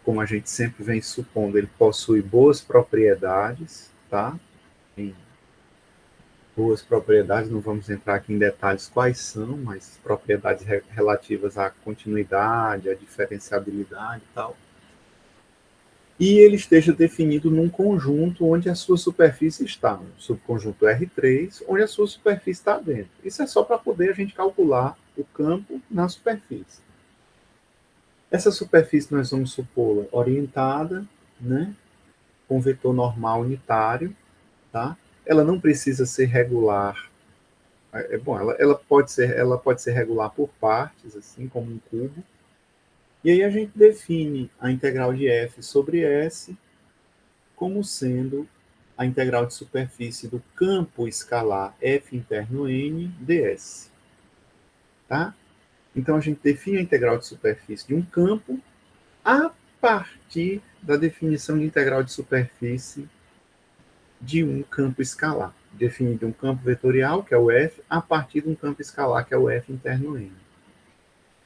como a gente sempre vem supondo, ele possui boas propriedades, tá? Em boas propriedades, não vamos entrar aqui em detalhes quais são, mas propriedades relativas à continuidade, à diferenciabilidade e tal. E ele esteja definido num conjunto onde a sua superfície está, no subconjunto R3, onde a sua superfície está dentro. Isso é só para poder a gente calcular o campo na superfície. Essa superfície nós vamos supô-la orientada, né, com vetor normal unitário, tá? Ela não precisa ser regular. Bom, ela pode ser regular por partes, assim como um cubo. E aí a gente define a integral de f sobre S como sendo a integral de superfície do campo escalar f interno n ds. Tá? Então a gente define a integral de superfície de um campo a partir da definição de integral de superfície de um campo escalar. Definido um campo vetorial, que é o f, a partir de um campo escalar, que é o f interno n.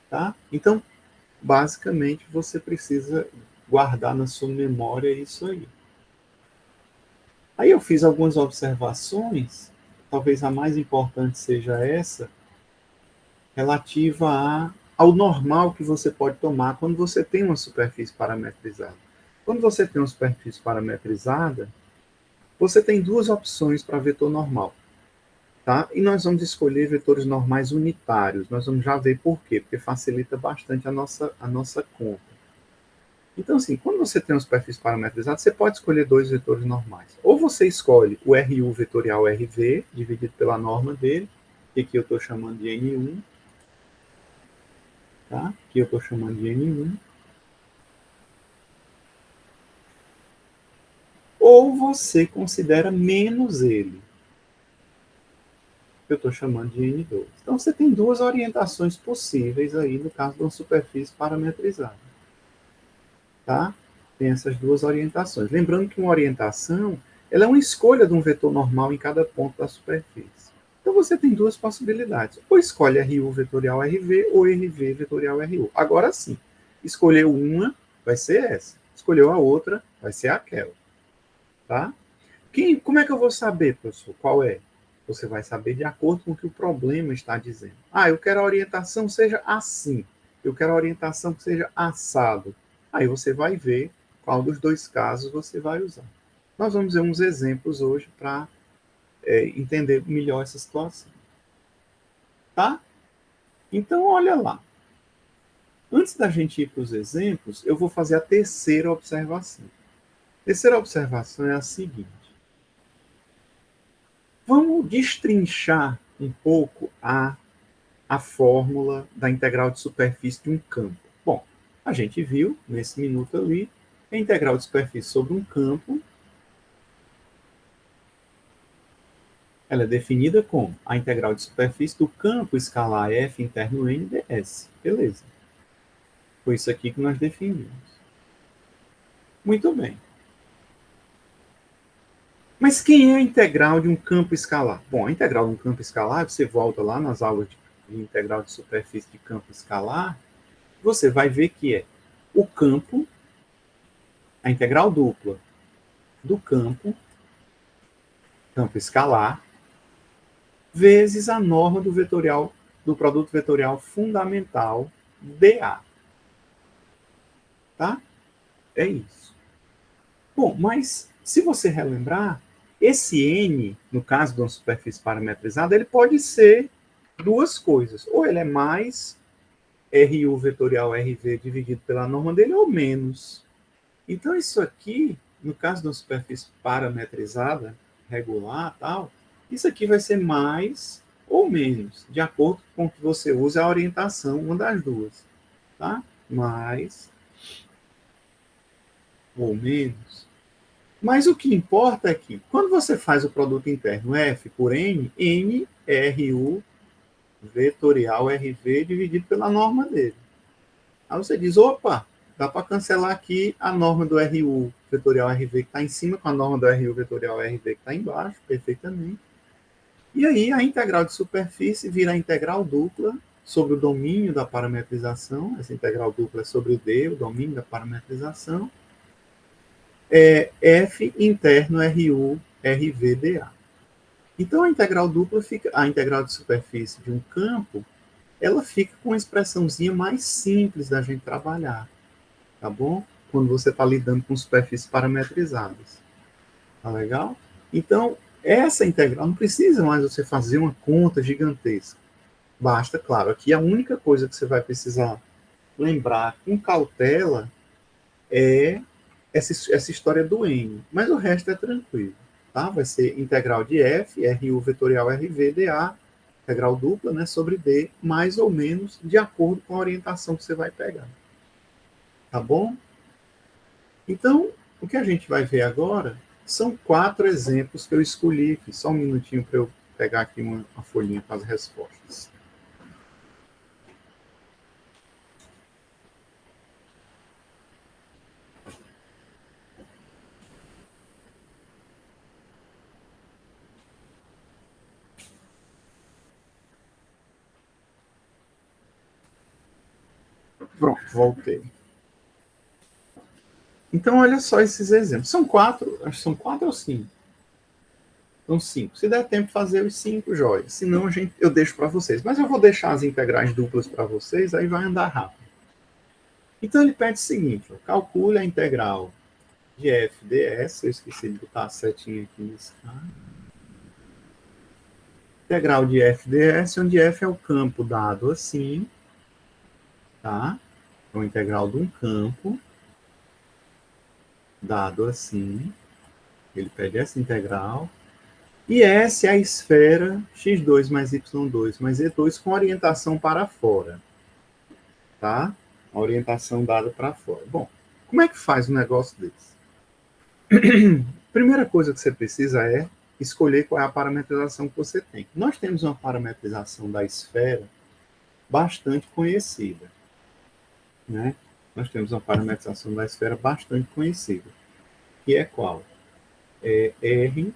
Tá? Então, basicamente, você precisa guardar na sua memória isso aí. Aí eu fiz algumas observações, talvez a mais importante seja essa, relativa ao normal que você pode tomar quando você tem uma superfície parametrizada. Quando você tem uma superfície parametrizada, você tem duas opções para vetor normal. Tá? E nós vamos escolher vetores normais unitários. Nós vamos já ver por quê, porque facilita bastante a nossa conta. Então, assim, quando você tem uma superfície parametrizada, você pode escolher dois vetores normais. Ou você escolhe o RU vetorial RV, dividido pela norma dele, que aqui eu estou chamando de N1, tá? Que eu estou chamando de N1. Ou você considera menos ele, que eu estou chamando de N2. Então, você tem duas orientações possíveis aí no caso de uma superfície parametrizada. Tá? Tem essas duas orientações. Lembrando que uma orientação ela é uma escolha de um vetor normal em cada ponto da superfície. Então você tem duas possibilidades. Ou escolhe RU vetorial RV ou RV vetorial RU. Agora sim, escolheu uma, vai ser essa. Escolheu a outra, vai ser aquela. Tá? Como é que eu vou saber, professor, qual é? Você vai saber de acordo com o que o problema está dizendo. Ah, eu quero a orientação seja assim. Eu quero a orientação que seja assado. Aí você vai ver qual dos dois casos você vai usar. Nós vamos ver uns exemplos hoje para entender melhor essa situação. Tá? Então, olha lá. Antes da gente ir para os exemplos, eu vou fazer a terceira observação. A terceira observação é a seguinte. Vamos destrinchar um pouco a fórmula da integral de superfície de um campo. Bom, a gente viu nesse minuto ali a integral de superfície sobre um campo. Ela é definida como a integral de superfície do campo escalar f interno n ds. Beleza. Foi isso aqui que nós definimos. Muito bem. Mas quem é a integral de um campo escalar? Bom, a integral de um campo escalar, você volta lá nas aulas de integral de superfície de campo escalar, você vai ver que é o campo, a integral dupla do campo escalar, vezes a norma do vetorial, do produto vetorial fundamental dA. Tá? É isso. Bom, mas se você relembrar, esse N, no caso de uma superfície parametrizada, ele pode ser duas coisas. Ou ele é mais RU vetorial RV dividido pela norma dele, ou menos. Então, isso aqui, no caso de uma superfície parametrizada, regular, tal, isso aqui vai ser mais ou menos, de acordo com o que você usa a orientação, uma das duas. Tá? Mais ou menos. Mas o que importa é que, quando você faz o produto interno F por N, N é RU vetorial RV dividido pela norma dele. Aí você diz, opa, dá para cancelar aqui a norma do RU vetorial RV que está em cima com a norma do RU vetorial RV que está embaixo, perfeitamente. E aí a integral de superfície vira a integral dupla sobre o domínio da parametrização, essa integral dupla é sobre D, o domínio da parametrização, F interno RU RVDA. Então a integral dupla fica, a integral de superfície de um campo, ela fica com uma expressãozinha mais simples da gente trabalhar, tá bom? Quando você está lidando com superfícies parametrizadas. Tá legal? Então, essa integral não precisa mais você fazer uma conta gigantesca. Basta, claro, aqui a única coisa que você vai precisar lembrar com cautela é essa história do N, mas o resto é tranquilo, tá? Vai ser integral de F, RU vetorial RV, dA, integral dupla, né, sobre D, mais ou menos de acordo com a orientação que você vai pegar. Tá bom? Então, o que a gente vai ver agora são 4 exemplos que eu escolhi aqui. Só um minutinho para eu pegar aqui uma folhinha com as respostas. Pronto, voltei. Então, olha só esses exemplos. São 4, acho que são 4 ou 5? São 5. Se der tempo de fazer os 5, joias. Se não, eu deixo para vocês. Mas eu vou deixar as integrais duplas para vocês, aí vai andar rápido. Então, ele pede o seguinte: ó, calcule a integral de f ds. Eu esqueci de botar a setinha aqui nesse cara. Integral de f ds, onde f é o campo dado assim, tá? É o integral de um campo dado assim. Ele pede essa integral. E S é a esfera x2 mais y2 mais e2 com orientação para fora. Tá? A orientação dada para fora. Bom, como é que faz um negócio desse? Primeira coisa que você precisa é escolher qual é a parametrização que você tem. Nós temos uma parametrização da esfera bastante conhecida. Né? Nós temos uma parametrização da esfera bastante conhecida. Que é qual? É R,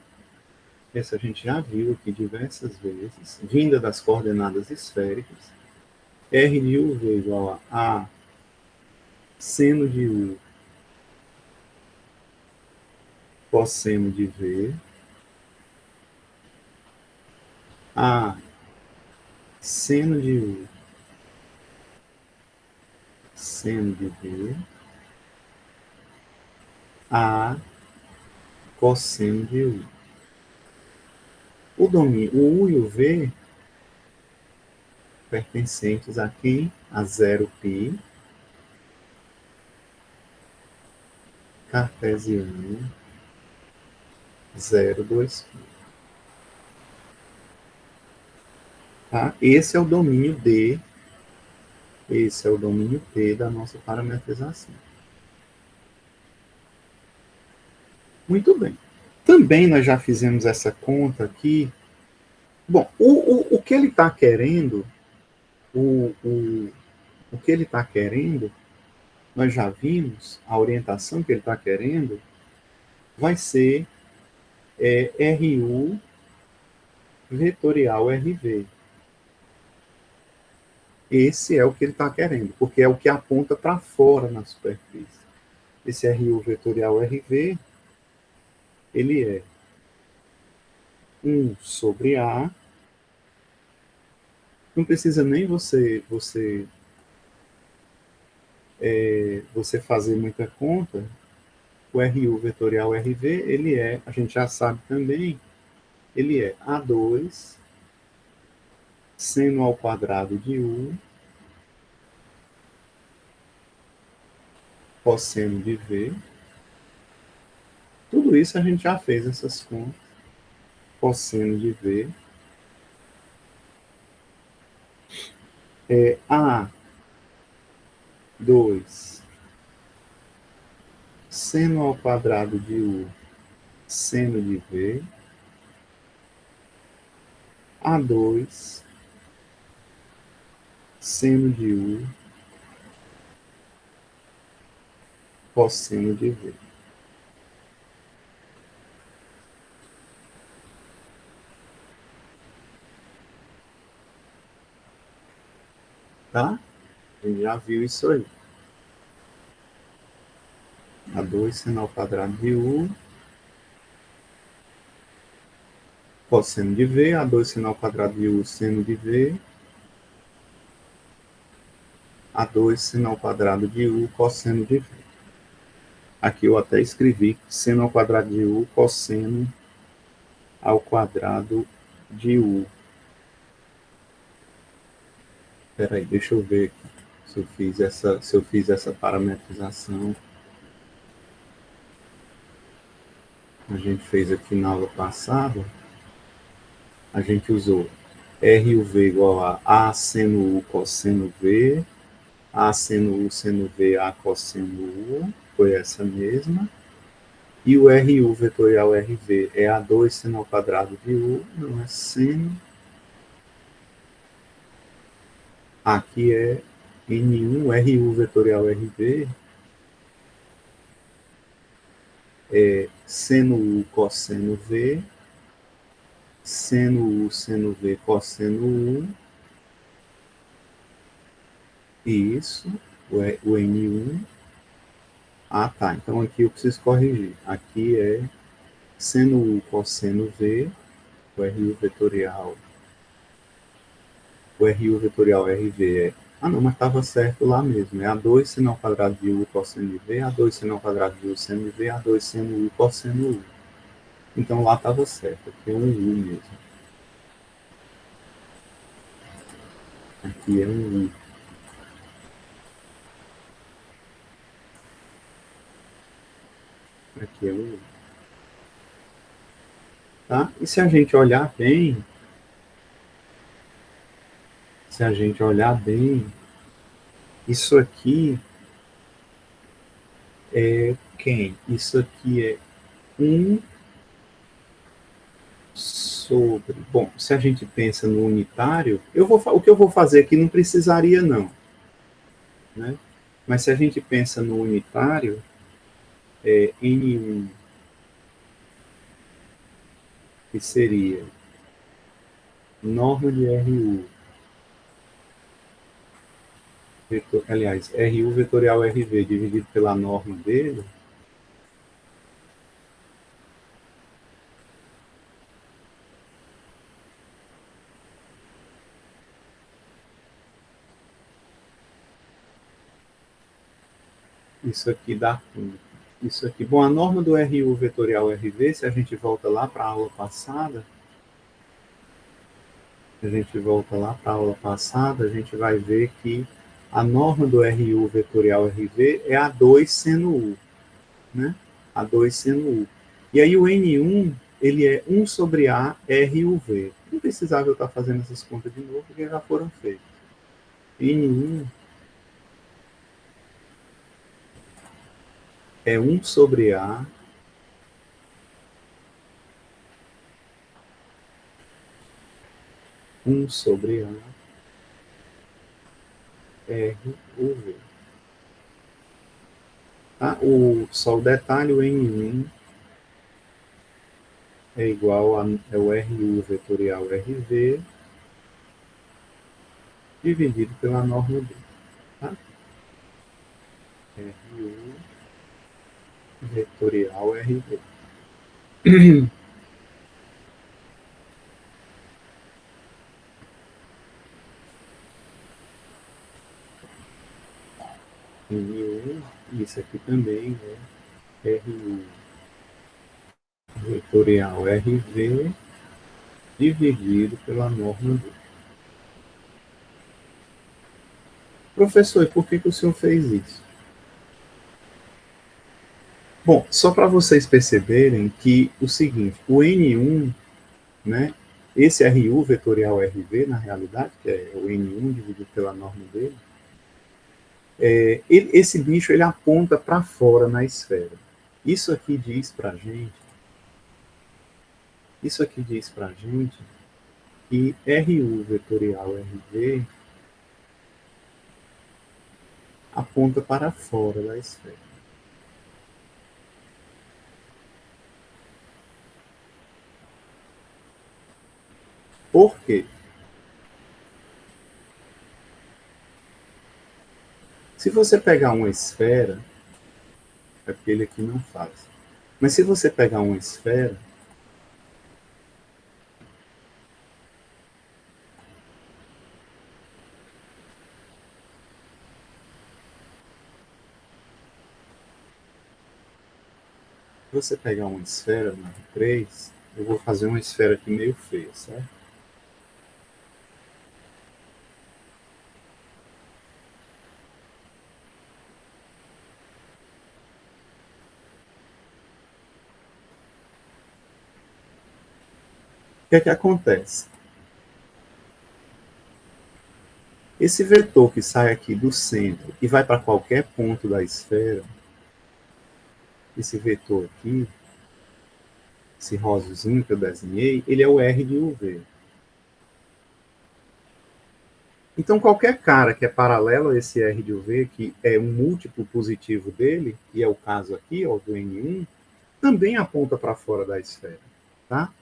essa a gente já viu aqui diversas vezes, vinda das coordenadas esféricas. R de UV igual a seno de U cosseno de V, A seno de U seno de V, A cosseno de U. O U e o V pertencentes a quem? A 0π cartesiano 0,2π. Tá? Esse é o domínio D, esse é o domínio T da nossa parametrização. Muito bem. Também nós já fizemos essa conta aqui. Bom, o que ele está querendo, o que ele está querendo, nós já vimos, a orientação que ele está querendo vai ser RU vetorial RV. Esse é o que ele está querendo, porque é o que aponta para fora na superfície. Esse RU vetorial RV, ele é 1 sobre A. Não precisa nem você fazer muita conta. O RU vetorial RV, ele é, a gente já sabe também, ele é A2 seno ao quadrado de U cosseno de V. Tudo isso a gente já fez essas contas. Cosseno de V é A2 seno ao quadrado de U seno de V, A2 seno de U cosseno de V. tá? A gente já viu isso aí. A2 seno ao quadrado de U, cosseno de V, A2 seno ao quadrado de U, seno de V, A2 seno ao quadrado de U, cosseno de V. Aqui eu até escrevi seno ao quadrado de U, cosseno ao quadrado de U. Espera aí, deixa eu ver aqui se eu fiz essa parametrização. A gente fez aqui na aula passada. A gente usou R u V igual a seno U cosseno V, A seno U seno V, A cosseno U, foi essa mesma. E o RU vetorial RV é A2 seno ao quadrado de U, não é seno. Aqui é N1, RU vetorial RV é seno U cosseno V, seno U seno V cosseno U, isso, o N1. Ah, tá, então aqui eu preciso corrigir. Aqui é seno U cosseno V, o RU vetorial. O RU vetorial RV é. Ah, não, mas estava certo lá mesmo. É A2 seno ao quadrado de U cosseno de V, A2 seno ao quadrado de U seno de V, A2 seno U cosseno U. Então lá estava certo. Aqui é um U mesmo. Aqui é um U. Aqui é um U. Tá? E se a gente olhar bem, isso aqui é quem? Isso aqui é 1 sobre. Bom, se a gente pensa no unitário, o que eu vou fazer aqui não precisaria, não. Né? Mas se a gente pensa no unitário, é N1, que seria norma de RU, aliás, RU vetorial RV dividido pela norma dele, isso aqui dá isso aqui. Bom, a norma do RU vetorial RV, se a gente volta lá para a aula passada, a gente vai ver que a norma do RU vetorial RV é A2 seno U, né? A2 seno U. E aí o N1, ele é 1 sobre A RUV. Não precisava eu estar fazendo essas contas de novo, porque já foram feitas. N1 é 1 sobre A 1 sobre A RUV. Tá? Só o detalhe, o N1 é igual ao RU vetorial RV dividido pela norma dele. Tá? RU vetorial RV. N1, isso aqui também é RU vetorial RV dividido pela norma dele. Professor, e por que o senhor fez isso? Bom, só para vocês perceberem que o seguinte, o N1, né, esse RU vetorial RV, na realidade, que é o N1 dividido pela norma dele, esse bicho ele aponta para fora na esfera. Isso aqui diz para gente, que RU vetorial RV aponta para fora da esfera. Por quê? Se você pegar uma esfera, aquele aqui não faz. Mas se você pegar uma esfera, se você pegar uma esfera na R3, eu vou fazer uma esfera aqui meio feia, certo? O que é que acontece? Esse vetor que sai aqui do centro e vai para qualquer ponto da esfera, esse vetor aqui, esse rosazinho que eu desenhei, ele é o R de UV. Então, qualquer cara que é paralelo a esse R de UV, que é um múltiplo positivo dele, e é o caso aqui, ó, do N1, também aponta para fora da esfera, tá?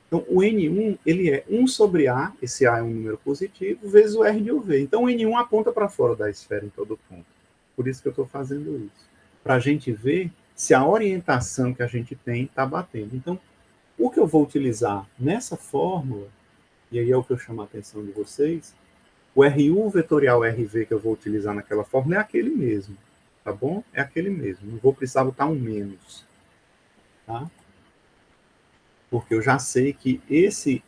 Então, o N1, ele é 1 sobre A, esse A é um número positivo, vezes o R de UV. Então, o N1 aponta para fora da esfera em todo ponto. Por isso que eu estou fazendo isso. Para a gente ver se a orientação que a gente tem está batendo. Então, o que eu vou utilizar nessa fórmula, e aí é o que eu chamo a atenção de vocês, o RU vetorial RV que eu vou utilizar naquela fórmula é aquele mesmo, tá bom? É aquele mesmo. Não vou precisar botar um menos, tá? Porque eu já sei que esse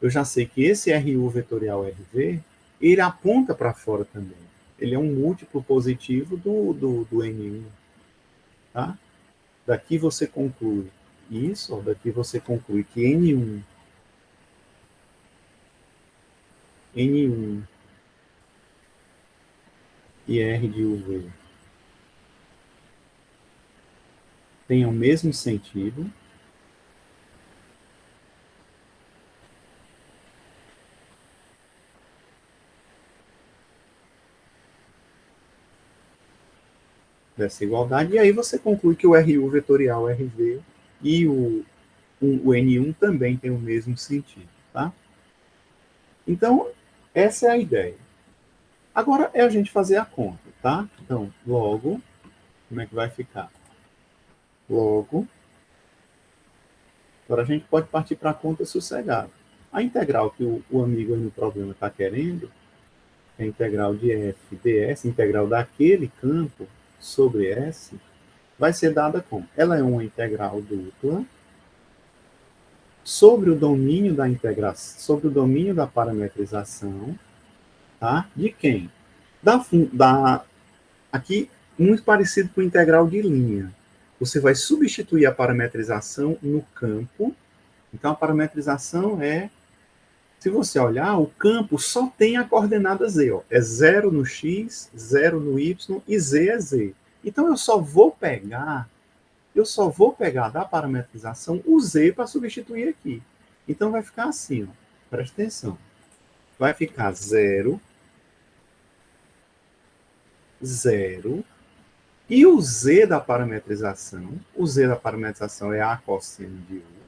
RU vetorial RV, ele aponta para fora também. Ele é um múltiplo positivo do N1, tá? Daqui você conclui isso, ó, daqui você conclui que N1 e R de UV têm o mesmo sentido. Dessa igualdade, e aí você conclui que o RU vetorial RV e o N1 também tem o mesmo sentido, tá? Então, essa é a ideia. Agora é a gente fazer a conta, tá? Então, logo, como é que vai ficar? Logo, agora a gente pode partir para a conta sossegada. A integral que o amigo aí no problema está querendo, é a integral de f ds, integral daquele campo sobre S, vai ser dada como? Ela é uma integral dupla sobre o domínio da integração, sobre o domínio da parametrização, tá? De quem? Aqui, muito parecido com o integral de linha. Você vai substituir a parametrização no campo. Então, a parametrização se você olhar, o campo só tem a coordenada z. Ó. É 0 no x, 0 no y e z é z. Então, eu só vou pegar da parametrização o z para substituir aqui. Então, vai ficar assim, ó. Presta atenção. Vai ficar 0, 0. E o z da parametrização é a cosseno de u.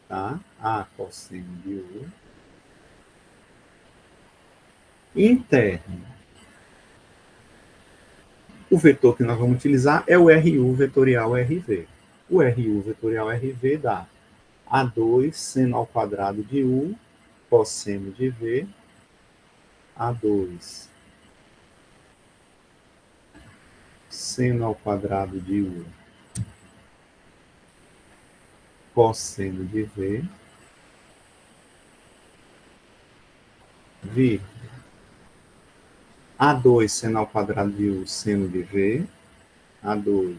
Tá? A cosseno de u. Interno. O vetor que nós vamos utilizar é o RU vetorial RV. O RU vetorial RV dá A2 seno ao quadrado de U cosseno de V, A2 seno ao quadrado de U cosseno de V, vírgula, A2 seno ao quadrado de U seno de V, A2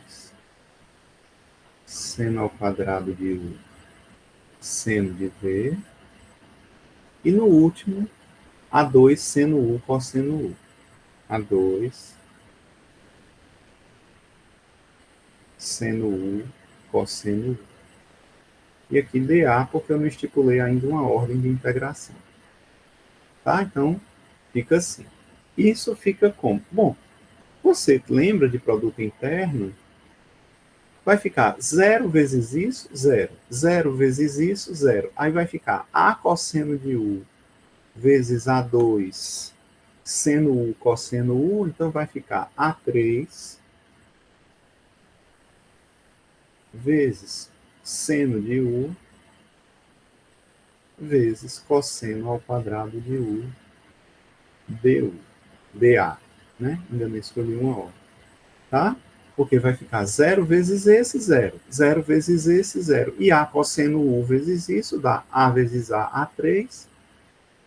seno ao quadrado de U seno de V, e no último, A2 seno U cosseno U. A2 seno U cosseno U. E aqui dA, porque eu não estipulei ainda uma ordem de integração. Tá? Então, fica assim. Isso fica como? Bom, você lembra de produto interno? Vai ficar 0 vezes isso, 0. 0 vezes isso, 0. Aí vai ficar A cosseno de U vezes A2 seno U, cosseno U, então vai ficar A3 vezes seno de U vezes cosseno ao quadrado de U du, dA, né? Ainda não escolhi uma ordem, tá? Porque vai ficar 0 vezes esse, 0. 0 vezes esse, 0. E A cosseno U vezes isso dá A vezes A, A3.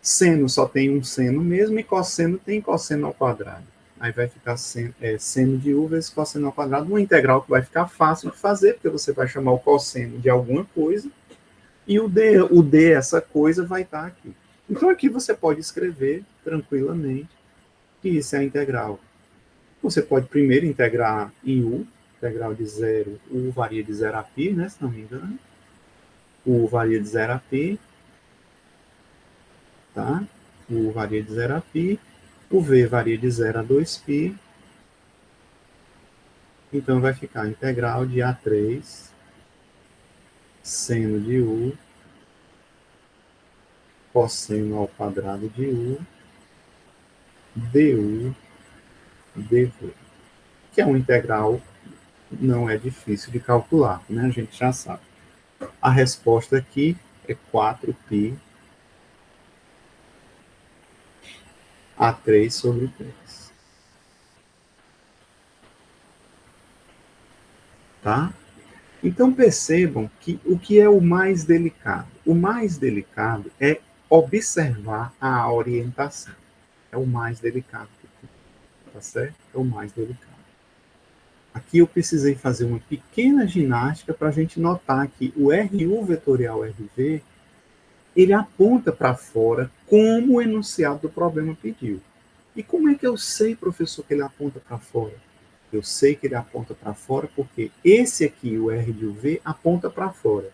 Seno só tem um seno mesmo e cosseno tem cosseno ao quadrado. Aí vai ficar seno de U vezes cosseno ao quadrado, uma integral que vai ficar fácil de fazer, porque você vai chamar o cosseno de alguma coisa, e o D essa coisa, vai estar aqui. Então aqui você pode escrever tranquilamente que isso é a integral. Você pode primeiro integrar em U, integral de 0, U varia de 0 a π, né, se não me engano. U varia de 0 a π, tá? U varia de 0 a π, o V varia de 0 a 2π, então vai ficar a integral de A3 seno de U cosseno ao quadrado de U du dv, que é uma integral, não é difícil de calcular, né? A gente já sabe. A resposta aqui é 4π A3 sobre 3. Tá? Então percebam que o que é o mais delicado? O mais delicado é observar a orientação. É o mais delicado. Tá certo? É o mais delicado. Aqui eu precisei fazer uma pequena ginástica para a gente notar que o RU vetorial RV, ele aponta para fora como o enunciado do problema pediu. E como é que eu sei, professor, que ele aponta para fora? Eu sei que ele aponta para fora porque esse aqui, o R de UV, aponta para fora.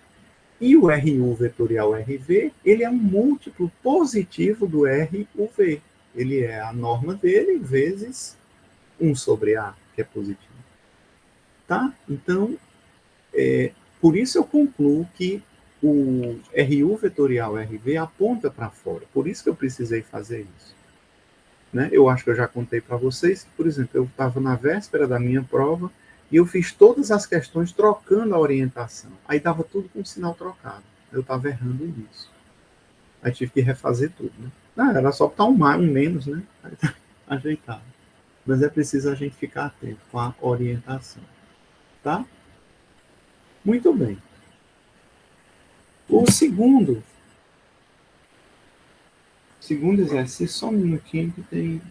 E o RU vetorial RV, ele é um múltiplo positivo do RUV. Ele é a norma dele vezes 1 sobre A, que é positivo. Tá? Então, por isso eu concluo que o RU vetorial RV aponta para fora. Por isso que eu precisei fazer isso. Né? Eu acho que eu já contei para vocês que, por exemplo, eu estava na véspera da minha prova e eu fiz todas as questões trocando a orientação. Aí estava tudo com o sinal trocado. Eu estava errando nisso. Aí tive que refazer tudo. Né? Não, era só botar um menos, né? Aí tá ajeitado. Mas é preciso a gente ficar atento com a orientação. Tá? Muito bem. O segundo exercício, só um minutinho que tem.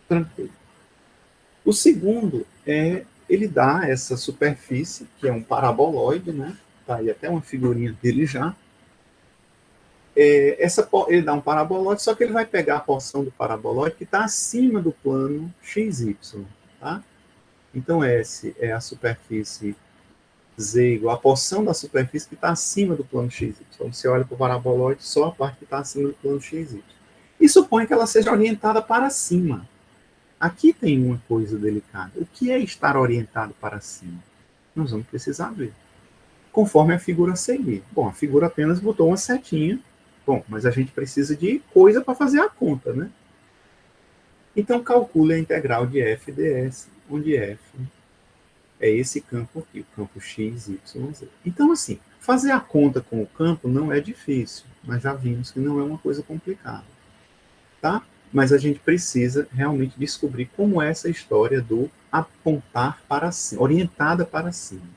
Tranquilo. O segundo ele dá essa superfície, que é um paraboloide, né? Tá aí até uma figurinha dele já. Ele dá um paraboloide, só que ele vai pegar a porção do paraboloide que está acima do plano XY, tá? Então, S é a superfície Z igual a porção da superfície que está acima do plano XY. Então, você olha para o paraboloide, só a parte que está acima do plano XY. E supõe que ela seja orientada para cima. Aqui tem uma coisa delicada. O que é estar orientado para cima? Nós vamos precisar ver. Conforme a figura seguir. Bom, a figura apenas botou uma setinha. Bom, mas a gente precisa de coisa para fazer a conta, né? Então, calcule a integral de f ds, onde f é esse campo aqui, o campo x, y, z. Então, assim, fazer a conta com o campo não é difícil, mas já vimos que não é uma coisa complicada. Tá? Mas a gente precisa realmente descobrir como é essa história do apontar para cima, orientada para cima.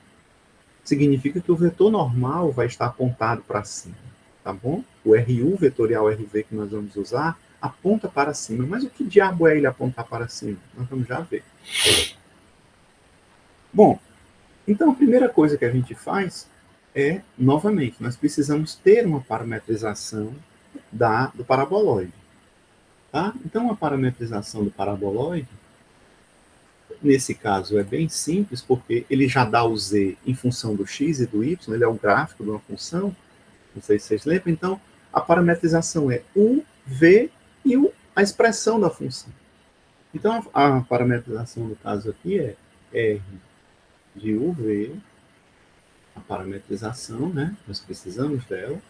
Significa que o vetor normal vai estar apontado para cima, tá bom? O RU vetorial RV que nós vamos usar aponta para cima. Mas o que diabo é ele apontar para cima? Nós vamos já ver. Bom, então a primeira coisa que a gente faz é, novamente, nós precisamos ter uma parametrização do paraboloide. Tá? Então, a parametrização do paraboloide, nesse caso, é bem simples, porque ele já dá o z em função do x e do y, ele é o gráfico de uma função, não sei se vocês lembram. Então, a parametrização é u, v e a expressão da função. Então, a parametrização, no caso aqui, é r de uv a parametrização, né? Nós precisamos dela.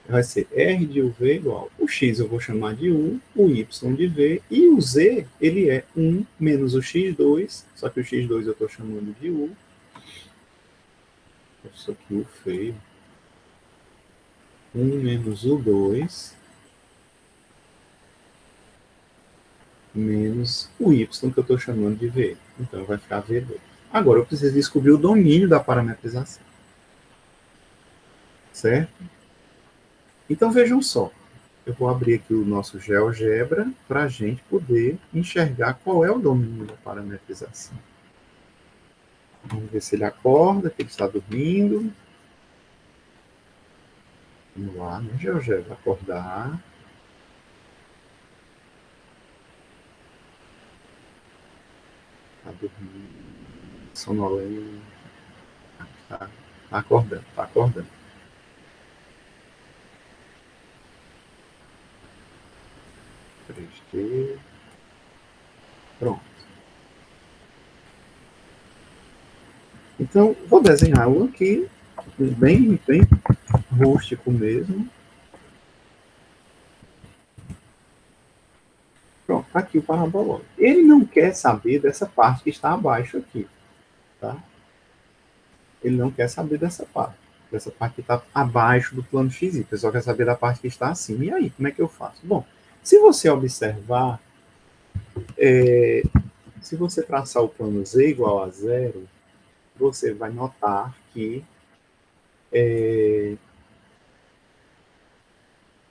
Vai ser R de UV igual o X eu vou chamar de U, o Y de V, e o Z, ele é 1 menos o X2, só que o X2 eu estou chamando de U. Isso aqui o feio. 1 menos o 2 menos o Y que eu estou chamando de V. Então vai ficar V2. Agora eu preciso descobrir o domínio da parametrização. Certo? Então vejam só. Eu vou abrir aqui o nosso GeoGebra para a gente poder enxergar qual é o domínio da parametrização. Vamos ver se ele acorda, que ele está dormindo. Vamos lá, no GeoGebra, acordar. Está dormindo, sonolento. Está acordando, está acordando. Pronto. Então, vou desenhar um aqui, bem rústico mesmo. Pronto, tá aqui o parabolóide. Ele não quer saber dessa parte que está abaixo aqui, tá? Ele não quer saber dessa parte que está abaixo do plano XY. Ele só quer saber da parte que está acima. E aí, como é que eu faço? Bom, se você observar, se você traçar o plano Z igual a 0, você vai notar que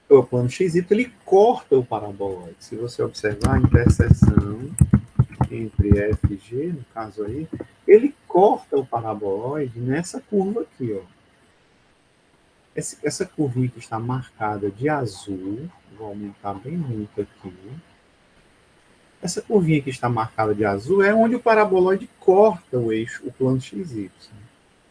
o plano XY ele corta o paraboloide. Se você observar a interseção entre F e G, no caso aí, ele corta o paraboloide nessa curva aqui, ó. Essa curvinha que está marcada de azul, vou aumentar bem muito aqui. Essa curvinha que está marcada de azul é onde o paraboloide corta o eixo, o plano XY.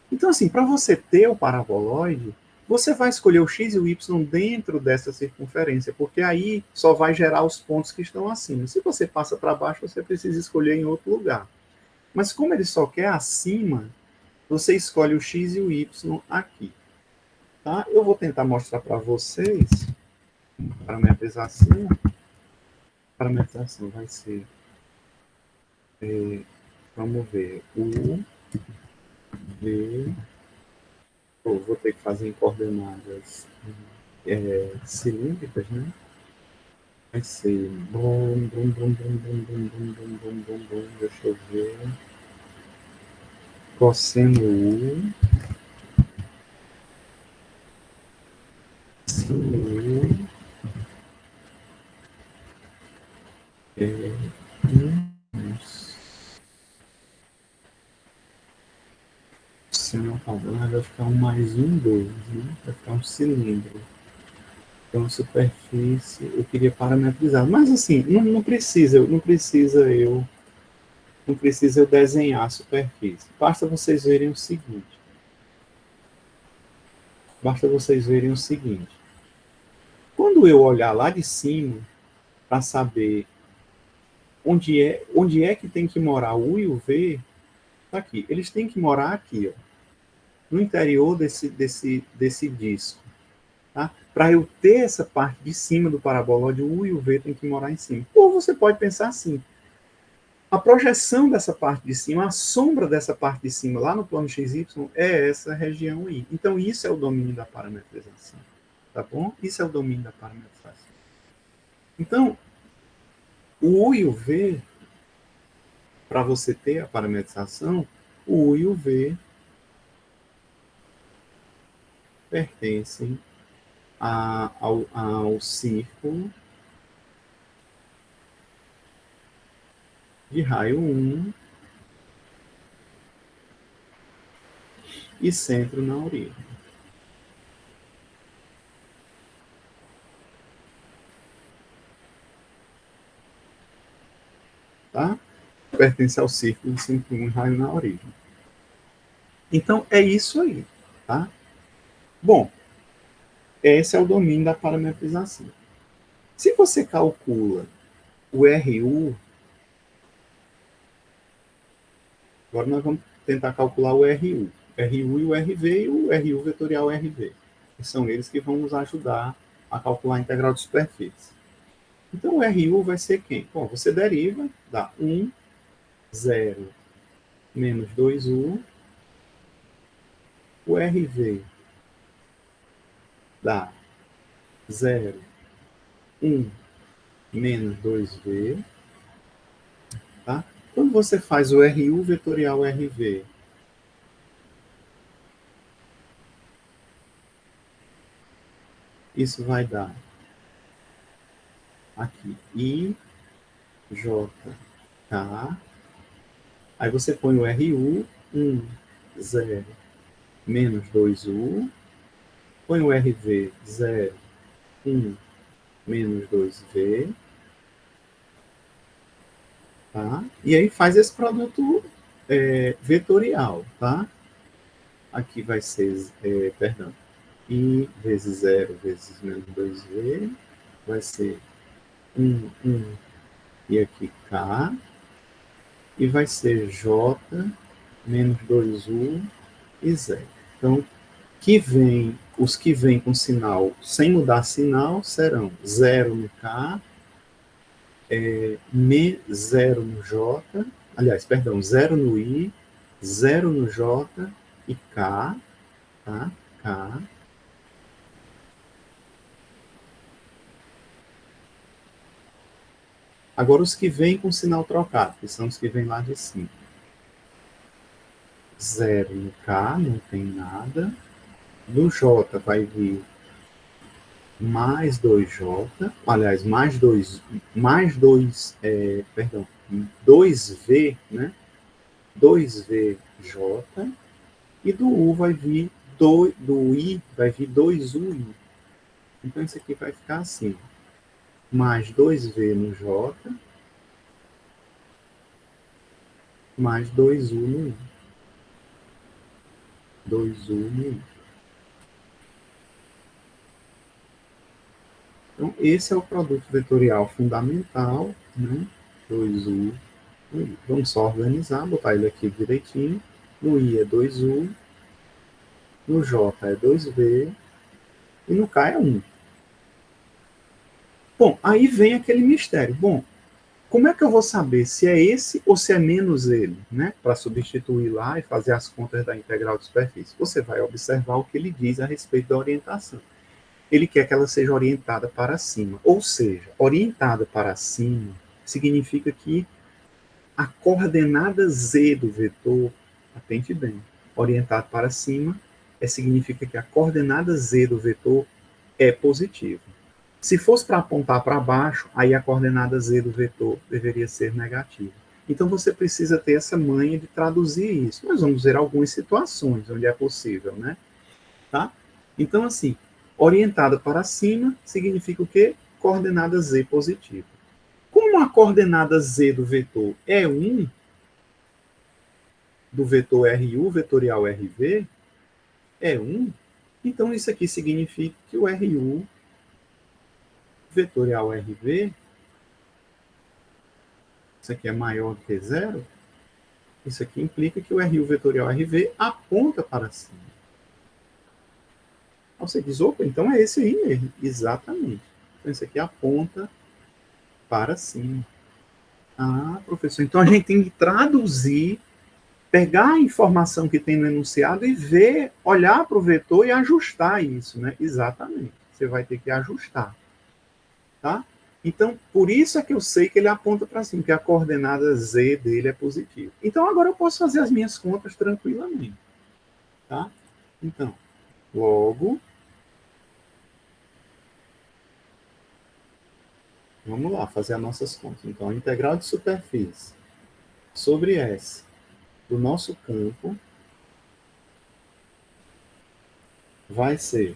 Então, assim, para você ter o paraboloide, você vai escolher o x e o y dentro dessa circunferência, porque aí só vai gerar os pontos que estão acima. Se você passa para baixo, você precisa escolher em outro lugar. Mas como ele só quer acima, você escolhe o x e o y aqui. Tá? Eu vou tentar mostrar para vocês parametrização. Parametrização vai ser, vamos ver, U, V, vou ter que fazer em coordenadas cilíndricas, né? Vai ser bum, bum, bum, bum, bum, bum, bum, bum, bum, bum, bum, deixa eu ver. Cosseno U, sino U, sino padrão vai ficar um mais um, 2, né? Vai ficar um cilindro. Então, superfície, eu queria parametrizar. Mas, assim, não precisa eu desenhar a superfície. Basta vocês verem o seguinte. Quando eu olhar lá de cima, para saber onde é que tem que morar o U e o V, tá aqui. Eles têm que morar aqui, ó, no interior desse disco. Tá? Para eu ter essa parte de cima do parabolóide, o U e o V tem que morar em cima. Ou você pode pensar assim, a projeção dessa parte de cima, a sombra dessa parte de cima lá no plano XY é essa região I. Então isso é o domínio da parametrização. Tá bom? Isso é o domínio da parametrização. Então, o U e o V, para você ter a parametrização, o U e o V pertencem ao círculo de raio 1 e centro na origem. Tá? Pertence ao círculo de centro 1 e raio na origem. Então, é isso aí. Tá? Bom, esse é o domínio da parametrização. Se você calcula o RU, agora nós vamos tentar calcular o RU. RU e o RV e o RU vetorial RV. Que são eles que vão nos ajudar a calcular a integral de superfície. Então, o RU vai ser quem? Bom, você deriva, dá 1, 0, menos 2U. O RV dá 0, 1, menos 2V. Tá? Quando você faz o RU vetorial RV, isso vai dar aqui I, J, K. Aí você põe o RU, 1, 0, menos 2U. Põe o RV, 0, 1, menos 2V. Tá? E aí faz esse produto vetorial. Tá? Aqui vai ser, perdão, I vezes 0 vezes menos 2V. Vai ser 1, 1, e aqui K. E vai ser J menos 2U e 0. Então, os que vêm com sinal sem mudar sinal serão 0 no K, 0 no J, aliás, perdão, 0 no I, 0 no J e K, tá? K. Agora os que vêm com sinal trocado, que são os que vêm lá de cima. 0 no K, não tem nada. No J vai vir mais 2J, aliás, perdão, 2V, né? 2VJ, e do U vai vir, do I vai vir 2UI. Então isso aqui vai ficar assim, mais 2V no J, mais 2U no I. 2U no I. Então esse é o produto vetorial fundamental, né? 2U. Vamos só organizar, botar ele aqui direitinho. No I é 2U, no J é 2V e no K é 1. Bom, aí vem aquele mistério. Bom, como é que eu vou saber se é esse ou se é menos ele, né? Para substituir lá e fazer as contas da integral de superfície. Você vai observar o que ele diz a respeito da orientação. Ele quer que ela seja orientada para cima. Ou seja, orientada para cima significa que a coordenada z do vetor, atente bem, orientado para cima, significa que a coordenada z do vetor é positiva. Se fosse para apontar para baixo, aí a coordenada z do vetor deveria ser negativa. Então você precisa ter essa manha de traduzir isso. Nós vamos ver algumas situações onde é possível, né? Tá? Então, assim, orientada para cima significa o quê? Coordenada z positiva. Como a coordenada z do vetor é 1, do vetor RU, vetorial RV, é 1, então isso aqui significa que o RU, vetorial RV, isso aqui é maior do que 0, isso aqui implica que o RU vetorial RV aponta para cima. Aí você diz, opa, então é esse aí mesmo. Exatamente. Então isso aqui aponta para cima. Ah, professor, então a gente tem que traduzir, pegar a informação que tem no enunciado e ver, olhar para o vetor e ajustar isso, né? Exatamente. Você vai ter que ajustar. Tá? Então, por isso é que eu sei que ele aponta para cima, que a coordenada z dele é positiva. Então, agora eu posso fazer as minhas contas tranquilamente. Tá? Então, logo, vamos lá, fazer as nossas contas. Então, a integral de superfície sobre S do nosso campo vai ser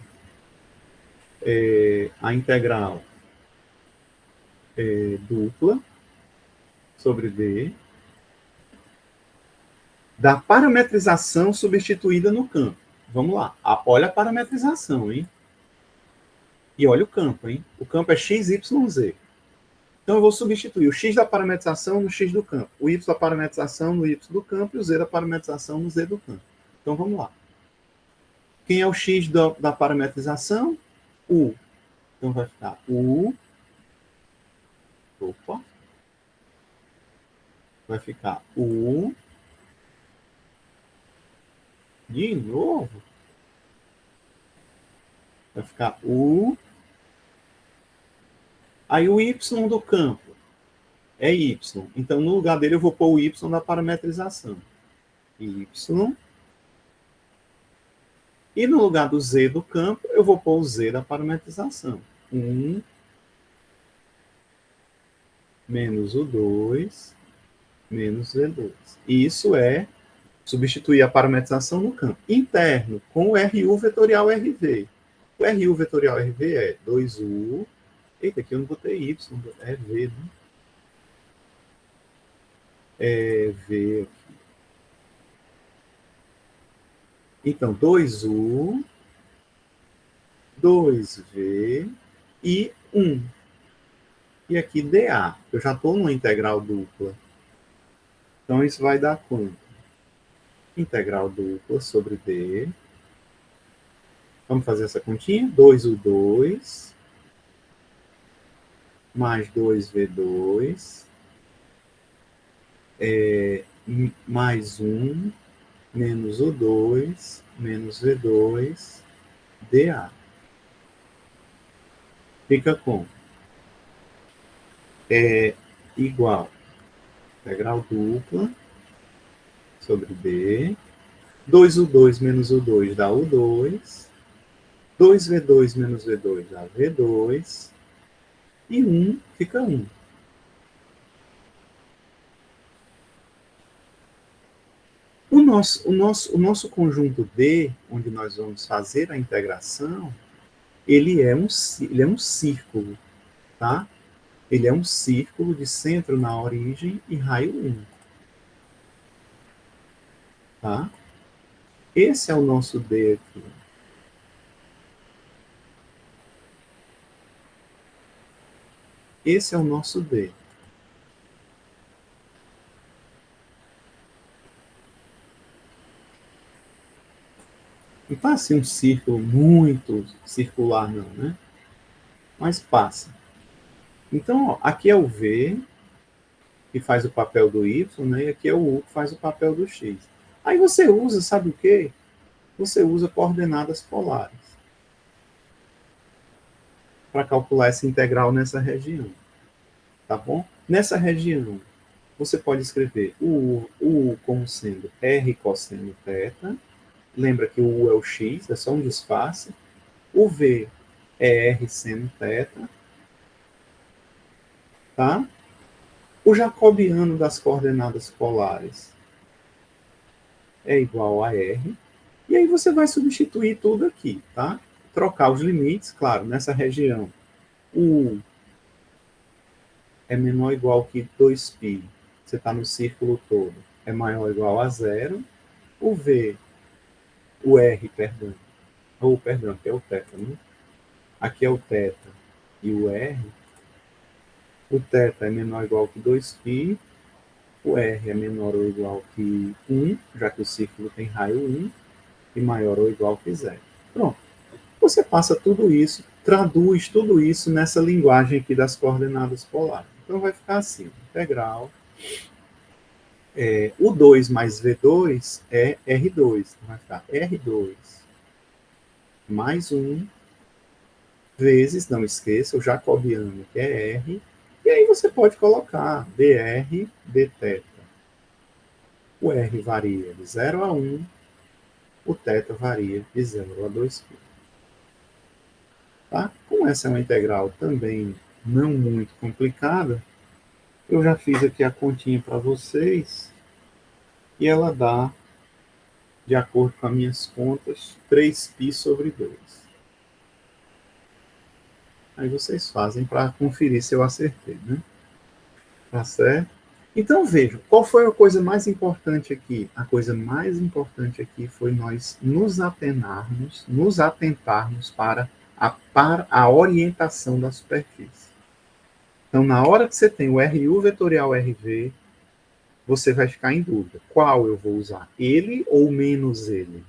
a integral dupla sobre D da parametrização substituída no campo. Vamos lá. Olha a parametrização, hein? E olha o campo, hein? O campo é x, y, z. Então, eu vou substituir o x da parametrização no x do campo, o y da parametrização no y do campo e o z da parametrização no z do campo. Então, vamos lá. Quem é o x da parametrização? U. Então, vai ficar U. Opa. Vai ficar U. De novo. Vai ficar U. Aí o y do campo é y. Então, no lugar dele, eu vou pôr o y da parametrização. Y. E no lugar do z do campo, eu vou pôr o z da parametrização. 1 menos o 2 menos V2. E isso é substituir a parametrização no campo interno com o RU vetorial RV. O RU vetorial RV é 2U. Eita, aqui eu não botei Y, é V, né? É V aqui. Então, 2U, 2V e 1. E aqui dA. Eu já estou numa integral dupla. Então, isso vai dar quanto? Integral dupla sobre D. Vamos fazer essa continha? 2U2 mais 2V2 mais 1 menos o 2 menos V2 dA. Fica com igual integral dupla sobre D. 2U2 menos U2 dá U2. 2V2 menos V2 dá V2. E 1 fica 1. O nosso conjunto D, onde nós vamos fazer a integração, ele é um círculo, tá? Ele é um círculo de centro na origem e raio 1. Tá? Esse é o nosso D aqui. Esse é o nosso D. Não está assim um círculo muito circular, não, né? Mas passa. Então, ó, aqui é o V, que faz o papel do Y, né? E aqui é o U, que faz o papel do X. Aí você usa, sabe o quê? Você usa coordenadas polares para calcular essa integral nessa região. Tá bom? Nessa região, você pode escrever o U como sendo R cosseno θ. Lembra que o U é o X, é só um disfarce. O V é R seno θ. Tá? O jacobiano das coordenadas polares é igual a R. E aí você vai substituir tudo aqui, tá? Trocar os limites, claro, nessa região. O U é menor ou igual que 2π. Você está no círculo todo. É maior ou igual a 0. O V, o R, perdão. Perdão, aqui é o θ, né? Aqui é o θ e o R. O θ é menor ou igual que 2π. O R é menor ou igual que 1, já que o círculo tem raio 1. E maior ou igual que 0. Pronto. Você passa tudo isso, traduz tudo isso nessa linguagem aqui das coordenadas polares. Então vai ficar assim, integral. O 2 mais V2 é R2. Então vai ficar R2 mais 1 vezes, não esqueça, o jacobiano, que é R. E aí você pode colocar dr, dθ. O R varia de 0 a 1. O θ varia de 0 a 2π. Tá? Como essa é uma integral também não muito complicada, eu já fiz aqui a continha para vocês e ela dá, de acordo com as minhas contas, 3π sobre 2. Aí vocês fazem para conferir se eu acertei, né? Tá certo? Então, vejam, qual foi a coisa mais importante aqui? A coisa mais importante aqui foi nós nos atentarmos para a orientação da superfície. Então, na hora que você tem o RU vetorial RV, você vai ficar em dúvida. Qual eu vou usar? Ele ou menos ele?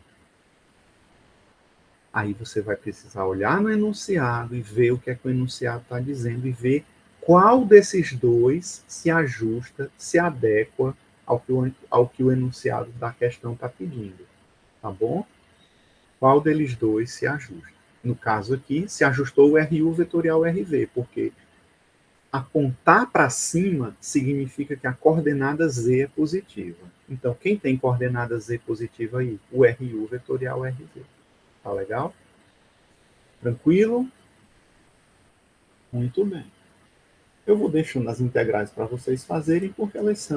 Aí você vai precisar olhar no enunciado e ver o que é que o enunciado está dizendo e ver qual desses dois se ajusta, se adequa ao que o enunciado da questão está pedindo. Tá bom? Qual deles dois se ajusta? No caso aqui, se ajustou o RU vetorial RV, porque apontar para cima significa que a coordenada Z é positiva. Então, quem tem coordenada Z positiva aí? O RU vetorial RV. Tá legal? Tranquilo? Muito bem. Eu vou deixando as integrais para vocês fazerem, porque elas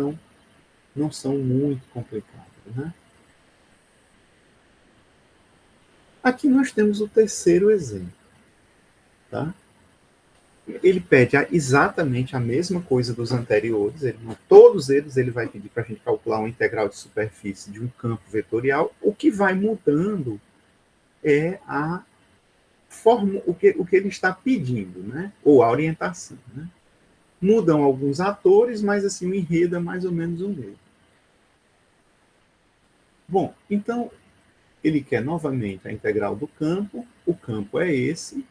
não são muito complicadas, né? Aqui nós temos o terceiro exemplo, tá? Ele pede exatamente a mesma coisa dos anteriores, todos eles ele vai pedir para a gente calcular uma integral de superfície de um campo vetorial. O que vai mudando é a forma, o que ele está pedindo, né? Ou a orientação, né? Mudam alguns atores, mas assim, o enredo é mais ou menos o mesmo. Bom, então ele quer novamente a integral do campo, o campo é esse,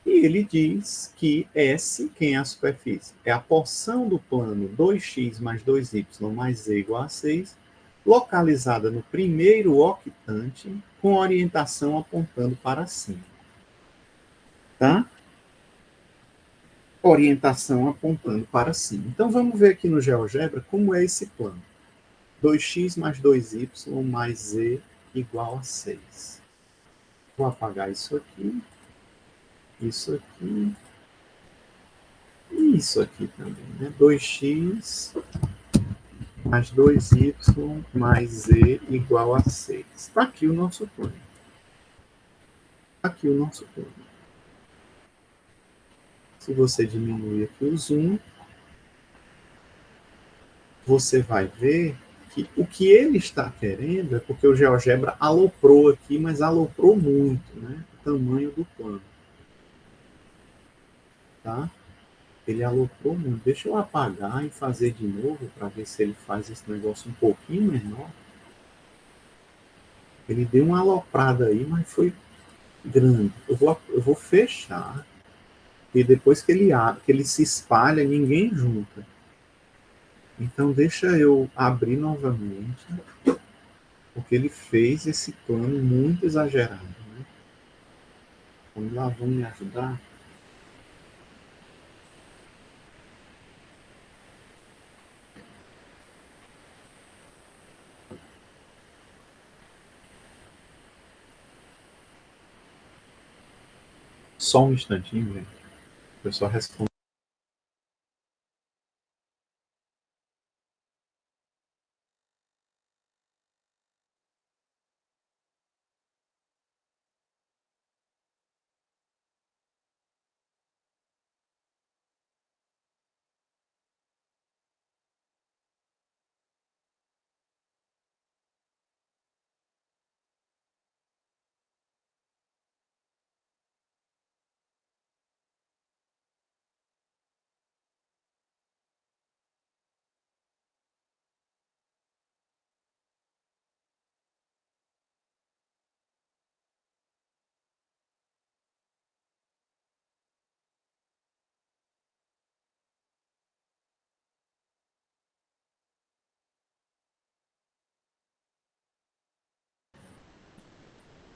e ele diz que S, quem é a superfície? É a porção do plano 2x mais 2y mais z igual a 6, localizada no primeiro octante, com orientação apontando para cima. Tá? Orientação apontando para cima. Então, vamos ver aqui no GeoGebra como é esse plano. 2x mais 2y mais z igual a 6. Vou apagar isso aqui e isso aqui também, né? 2x mais 2y mais z igual a 6. Está aqui o nosso plano. Aqui o nosso plano. Se você diminuir aqui o zoom, você vai ver que o que ele está querendo é porque o GeoGebra aloprou aqui, mas aloprou muito, né? O tamanho do plano. Tá? Ele aloprou muito. Deixa eu apagar e fazer de novo para ver se ele faz esse negócio um pouquinho menor. Ele deu uma aloprada aí, mas foi grande. Eu vou fechar e depois que ele se espalha, ninguém junta. Então deixa eu abrir novamente, porque ele fez esse plano muito exagerado. Né? Vamos lá, vamos me ajudar? Só um instantinho, gente. Eu só respondo.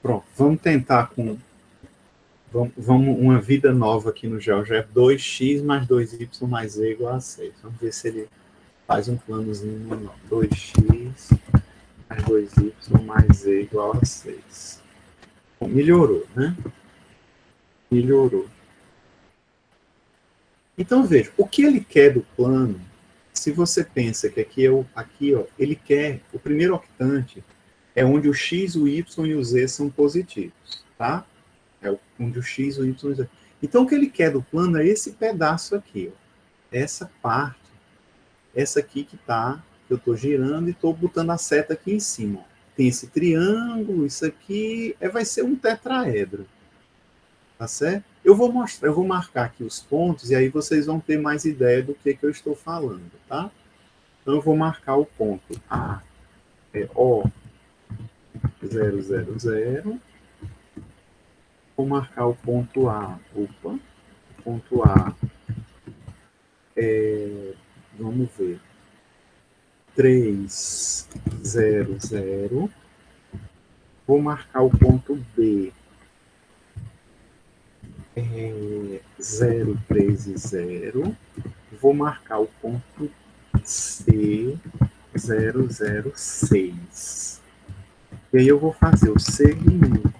Pronto, vamos tentar com. Vamos uma vida nova aqui no GeoGebra. 2x mais 2y mais z igual a 6. Vamos ver se ele faz um planozinho menor. 2x mais 2y mais z igual a 6. Bom, melhorou, né? Melhorou. Então, veja, o que ele quer do plano, se você pensa que aqui ó, ele quer, o primeiro octante é onde o x, o y e o z são positivos, tá? É onde o x, o y e o z. Então, o que ele quer do plano é esse pedaço aqui, ó. Essa parte, essa aqui que tá, eu estou girando e estou botando a seta aqui em cima. Ó. tem esse triângulo, isso aqui vai ser um tetraedro. Tá certo? Eu vou mostrar, eu vou marcar aqui os pontos e aí vocês vão ter mais ideia do que eu estou falando, tá? Então eu vou marcar o ponto A, O000. Vou marcar o ponto A, ponto A, vamos ver, 300. Vou marcar o ponto B, 030. Vou marcar o ponto C, 006. E aí eu vou fazer o segmento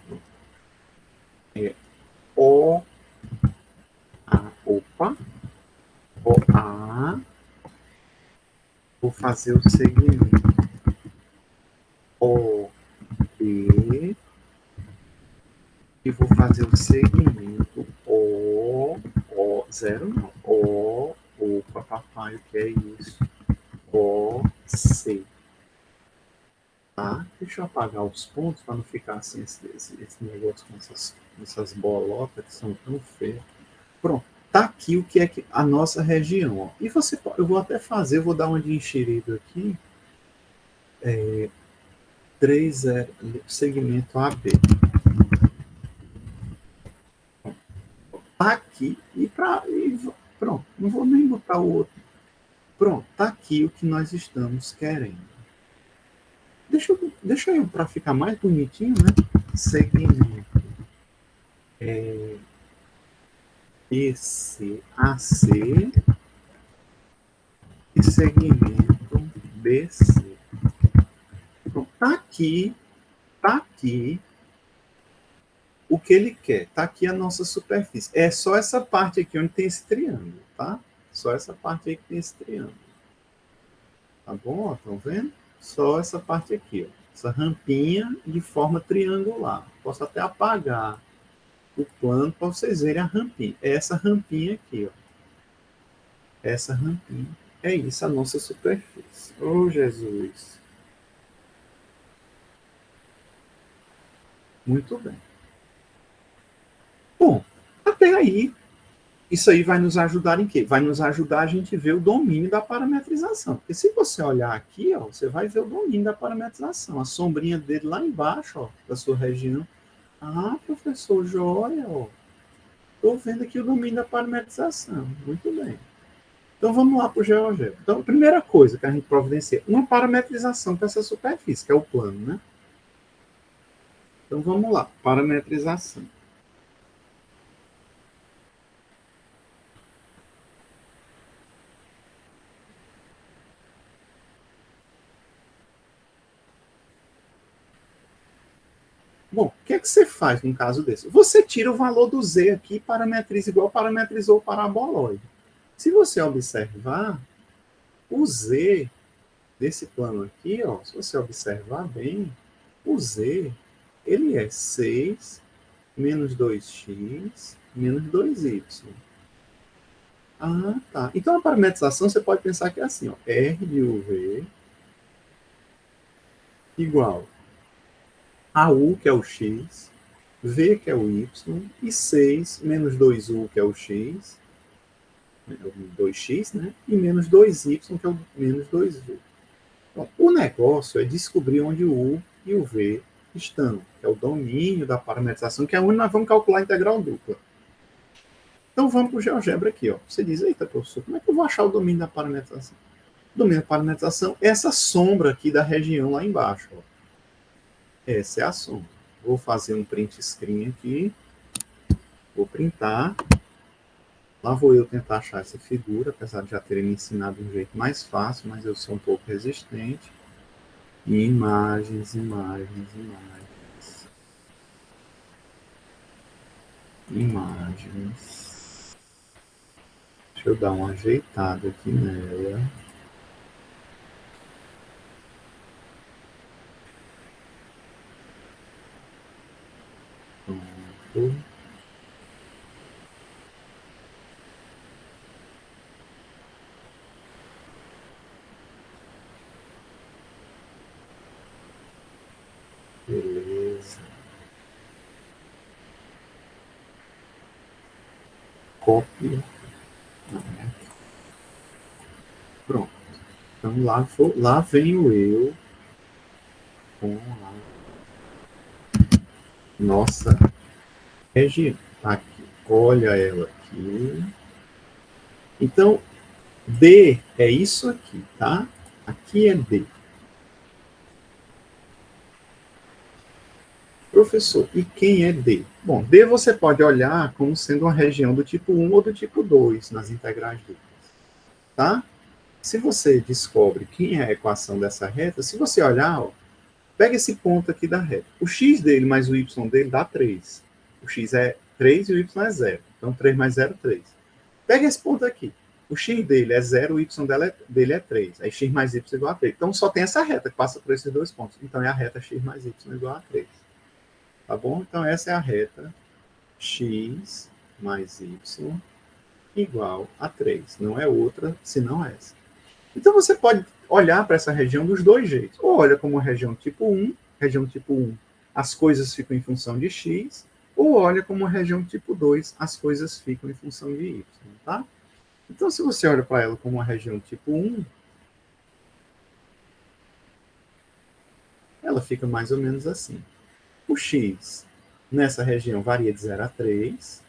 O, A, vou fazer o segmento O, B, e vou fazer o segmento zero não, opa, papai, o que é isso? C. Tá? Deixa eu apagar os pontos para não ficar assim esse negócio com essas bolotas que são tão feias. Pronto. Tá aqui o que é a nossa região. Ó. E eu vou até fazer, eu vou dar uma de enxerido aqui. 3, segmento AB. Tá aqui pronto. Não vou nem botar o outro. Pronto, tá aqui o que nós estamos querendo. Deixa eu para ficar mais bonitinho, né? Segmento AC e segmento BC. Pronto, tá aqui o que ele quer. Tá aqui a nossa superfície. É só essa parte aqui onde tem esse triângulo, tá? Só essa parte aí que tem esse triângulo. Tá bom? Estão vendo? Só essa parte aqui, ó. Essa rampinha de forma triangular. Posso até apagar o plano para vocês verem a rampinha. É essa rampinha aqui, ó. Essa rampinha. É isso, a nossa superfície. Oh, Jesus. Muito bem. Bom, até aí, isso aí vai nos ajudar em quê? Vai nos ajudar a gente ver o domínio da parametrização. Porque se você olhar aqui, ó, você vai ver o domínio da parametrização. A sombrinha dele lá embaixo, ó, da sua região. Ah, professor, joia, ó. Estou vendo aqui o domínio da parametrização. Muito bem. Então vamos lá para o GeoGebra. Então, a primeira coisa que a gente providencia, uma parametrização para essa superfície, que é o plano, né? Então vamos lá, parametrização. Bom, o que é que você faz num caso desse? Você tira o valor do Z aqui e parametriza igual parametrizou o paraboloide. Se você observar, o Z desse plano aqui, ó, se você observar bem, o Z, ele é 6 menos 2x menos 2y. Ah, tá. Então a parametrização você pode pensar que é assim, ó, R de UV igual a U, que é o x, V, que é o y, e 6 menos 2U, que é o x, 2x, né? E menos 2y, que é o menos 2V. Então, o negócio é descobrir onde o U e o V estão, que é o domínio da parametrização, que é onde nós vamos calcular a integral dupla. Então vamos para o GeoGebra aqui. Ó. Você diz, eita, professor, como é que eu vou achar o domínio da parametrização? O domínio da parametrização é essa sombra aqui da região lá embaixo. Ó. Essa é a sombra. Vou fazer um print screen aqui. Vou printar. Lá vou eu tentar achar essa figura, apesar de já terem me ensinado de um jeito mais fácil, mas eu sou um pouco resistente. E imagens. Deixa eu dar uma ajeitada aqui nela. Pronto. cópia. Pronto. Então lá venho eu com a nossa região. Aqui. Olha ela aqui. Então, D é isso aqui, tá? Aqui é D. Professor, e quem é D? Bom, D você pode olhar como sendo uma região do tipo 1 ou do tipo 2 nas integrais duplas, tá? Se você descobre quem é a equação dessa reta, se você olhar, ó, pega esse ponto aqui da reta. O x dele mais o y dele dá 3. O x é 3 e o y é 0. Então, 3 mais 0, 3. Pega esse ponto aqui. O x dele é 0, o y dele é 3. Aí x mais y igual a 3. Então, só tem essa reta que passa por esses dois pontos. Então, é a reta x mais y igual a 3. Tá bom? Então, essa é a reta x mais y igual a 3. Não é outra, senão essa. Então, você pode olhar para essa região dos dois jeitos. Ou olha como região tipo 1, as coisas ficam em função de x, ou olha como região tipo 2, as coisas ficam em função de y, tá? Então, se você olha para ela como uma região tipo 1, ela fica mais ou menos assim. O x nessa região varia de 0 a 3.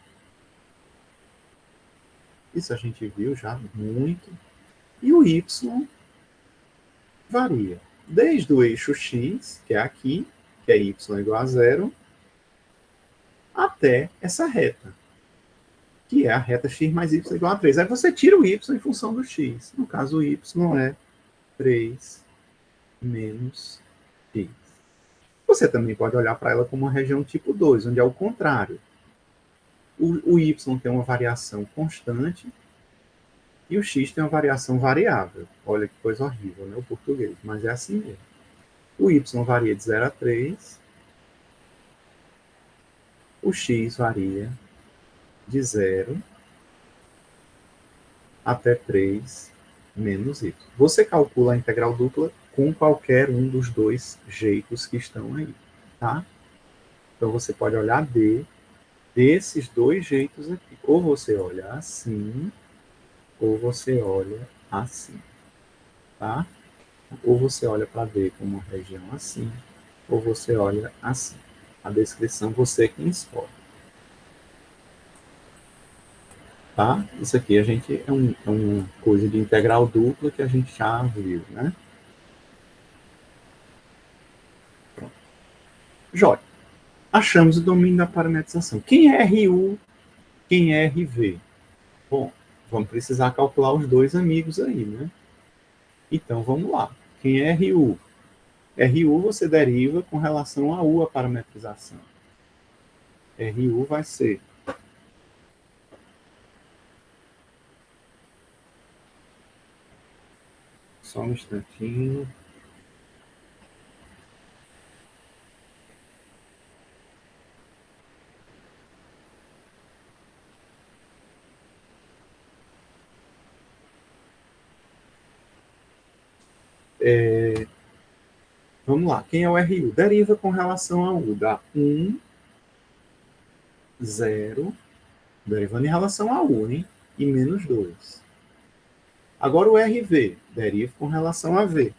Isso a gente viu já muito. E o y varia desde o eixo x, que é aqui, que é y igual a 0, até essa reta, que é a reta x mais y igual a 3. Aí você tira o y em função do x. No caso, o y é 3 menos x. Você também pode olhar para ela como uma região tipo 2, onde é o contrário. O y tem uma variação constante e o x tem uma variação variável. Olha que coisa horrível, né? O português, mas é assim mesmo. O y varia de 0 a 3, o x varia de 0 até 3 menos y. Você calcula a integral dupla com qualquer um dos dois jeitos que estão aí, tá? Então você pode olhar desses dois jeitos aqui. Ou você olha assim, ou você olha assim, tá? Ou você olha para D como uma região assim, ou você olha assim. A descrição você é quem escolhe. Tá? Isso aqui a gente é uma coisa de integral dupla que a gente já viu, né? Pronto. Jóia. Achamos o domínio da parametrização. Quem é RU? Quem é RV? Bom, vamos precisar calcular os dois amigos aí, né? Então, vamos lá. Quem é RU? RU você deriva com relação a U, a parametrização. RU vai ser só um instantinho. Vamos lá. Quem é o RU? Deriva com relação a U. Dá 1, 0, derivando em relação a U, hein? E menos 2. Agora o RV, deriva com relação a V.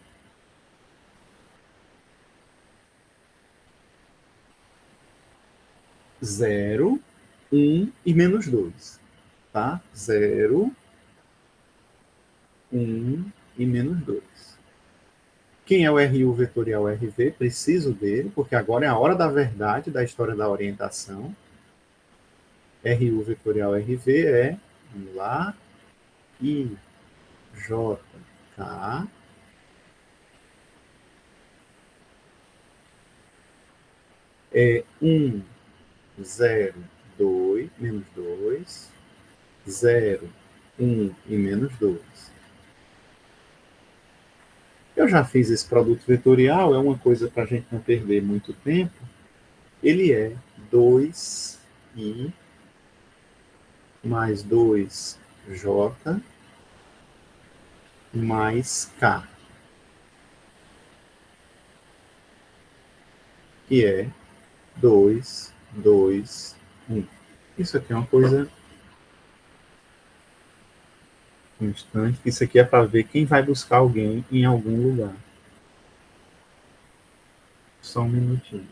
0, 1 e menos 2. Tá? 0, 1 e menos 2. Quem é o RU vetorial RV? Preciso dele, porque agora é a hora da verdade da história da orientação. RU vetorial RV é, vamos lá, I, J, K, é 1, 0, 2, menos 2, 0, 1 e menos 2. Eu já fiz esse produto vetorial, é uma coisa para a gente não perder muito tempo. Ele é 2i mais 2j mais k, que é 2, 2, 1. Isso aqui é uma coisa Um instante, que isso aqui é para ver quem vai buscar alguém em algum lugar. Só um minutinho.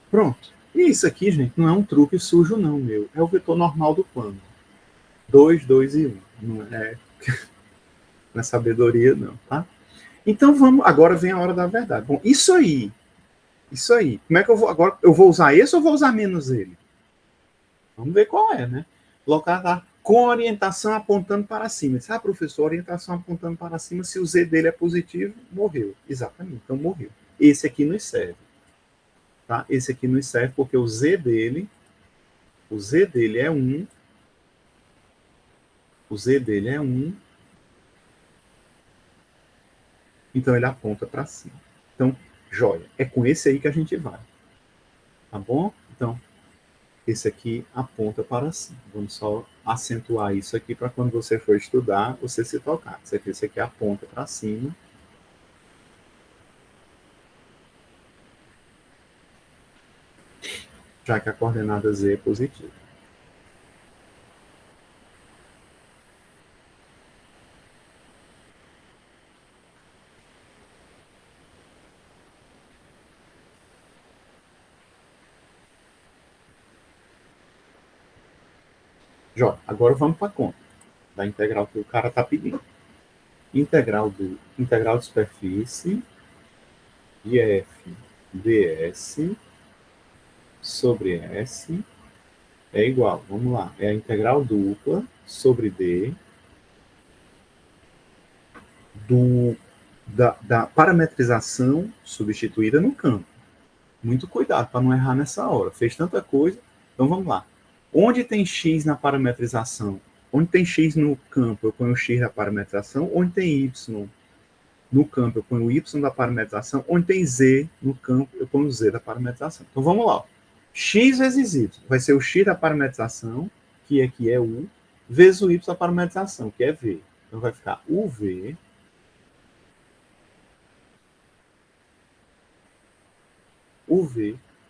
Pronto. E isso aqui, gente, não é um truque sujo, não, meu. É o vetor normal do plano. 2, 2 e 1. Não é sabedoria, não, tá? Então vamos. Agora vem a hora da verdade. Bom, isso aí. Isso aí. Como é que eu vou. Agora, eu vou usar esse ou vou usar menos ele? Vamos ver qual é, né? Colocar lá com orientação apontando para cima. Ah, professor, orientação apontando para cima, se o Z dele é positivo, morreu. Exatamente, então morreu. Esse aqui nos serve. Tá? Esse aqui nos serve porque o Z dele é 1, o Z dele é 1, então ele aponta para cima. Então, joia, é com esse aí que a gente vai. Tá bom? Então, esse aqui aponta para cima. Vamos só acentuar isso aqui para quando você for estudar, você se tocar. Esse aqui aponta para cima. Já que a coordenada Z é positiva. Jó, agora vamos para a conta da integral que o cara está pedindo. Integral de superfície de f ds sobre S é igual, vamos lá, é a integral dupla sobre D da parametrização substituída no campo. Muito cuidado para não errar nessa hora. Fez tanta coisa. Então vamos lá. Onde tem x na parametrização? Onde tem x no campo, eu ponho o x da parametrização. Onde tem y no campo, eu ponho o y da parametrização. Onde tem z no campo, eu ponho o z da parametrização. Então vamos lá. X vezes y vai ser o x da parametrização, que aqui é u, vezes o y da parametrização, que é v. Então vai ficar uv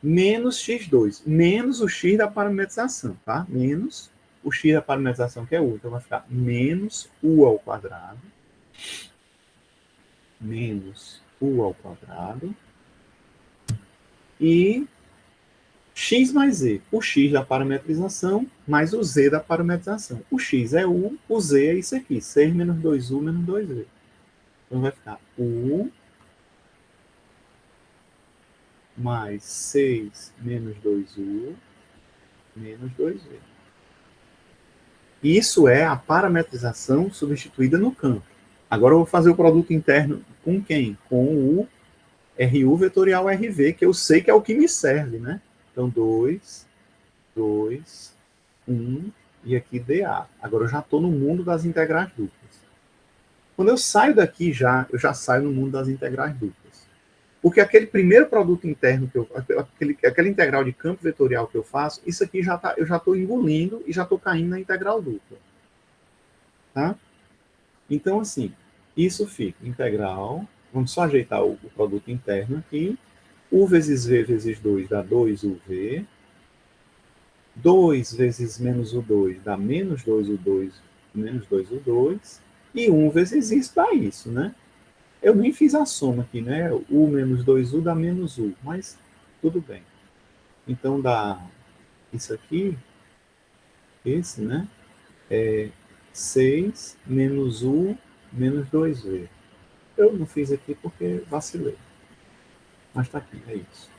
menos x2, menos o x da parametrização, tá? Menos o x da parametrização, que é u. Então vai ficar menos u ao quadrado, menos u ao quadrado, e x mais z, o x da parametrização mais o z da parametrização. O x é u, o z é isso aqui, 6 menos 2u menos 2v. Então vai ficar u mais 6 menos 2u menos 2v. Isso é a parametrização substituída no campo. Agora eu vou fazer o produto interno com quem? Com o RU vetorial RV, que eu sei que é o que me serve, né? Então, 2, 2, 1 e aqui dA. Agora eu já estou no mundo das integrais duplas. Quando eu saio daqui, eu já saio no mundo das integrais duplas. Porque aquele primeiro produto interno, aquela integral de campo vetorial que eu faço, isso aqui eu já estou engolindo e já estou caindo na integral dupla. Tá? Então, assim, isso fica integral. Vamos só ajeitar o produto interno aqui. U vezes V vezes 2 dá 2UV. 2 vezes menos U2 dá menos 2U2, menos 2U2. E 1 vezes isso dá isso, né? Eu nem fiz a soma aqui, né? U menos 2U dá menos U, mas tudo bem. Então dá isso aqui, esse, né? É 6 menos U menos 2V. Eu não fiz aqui porque vacilei. Mas tá aqui, é isso.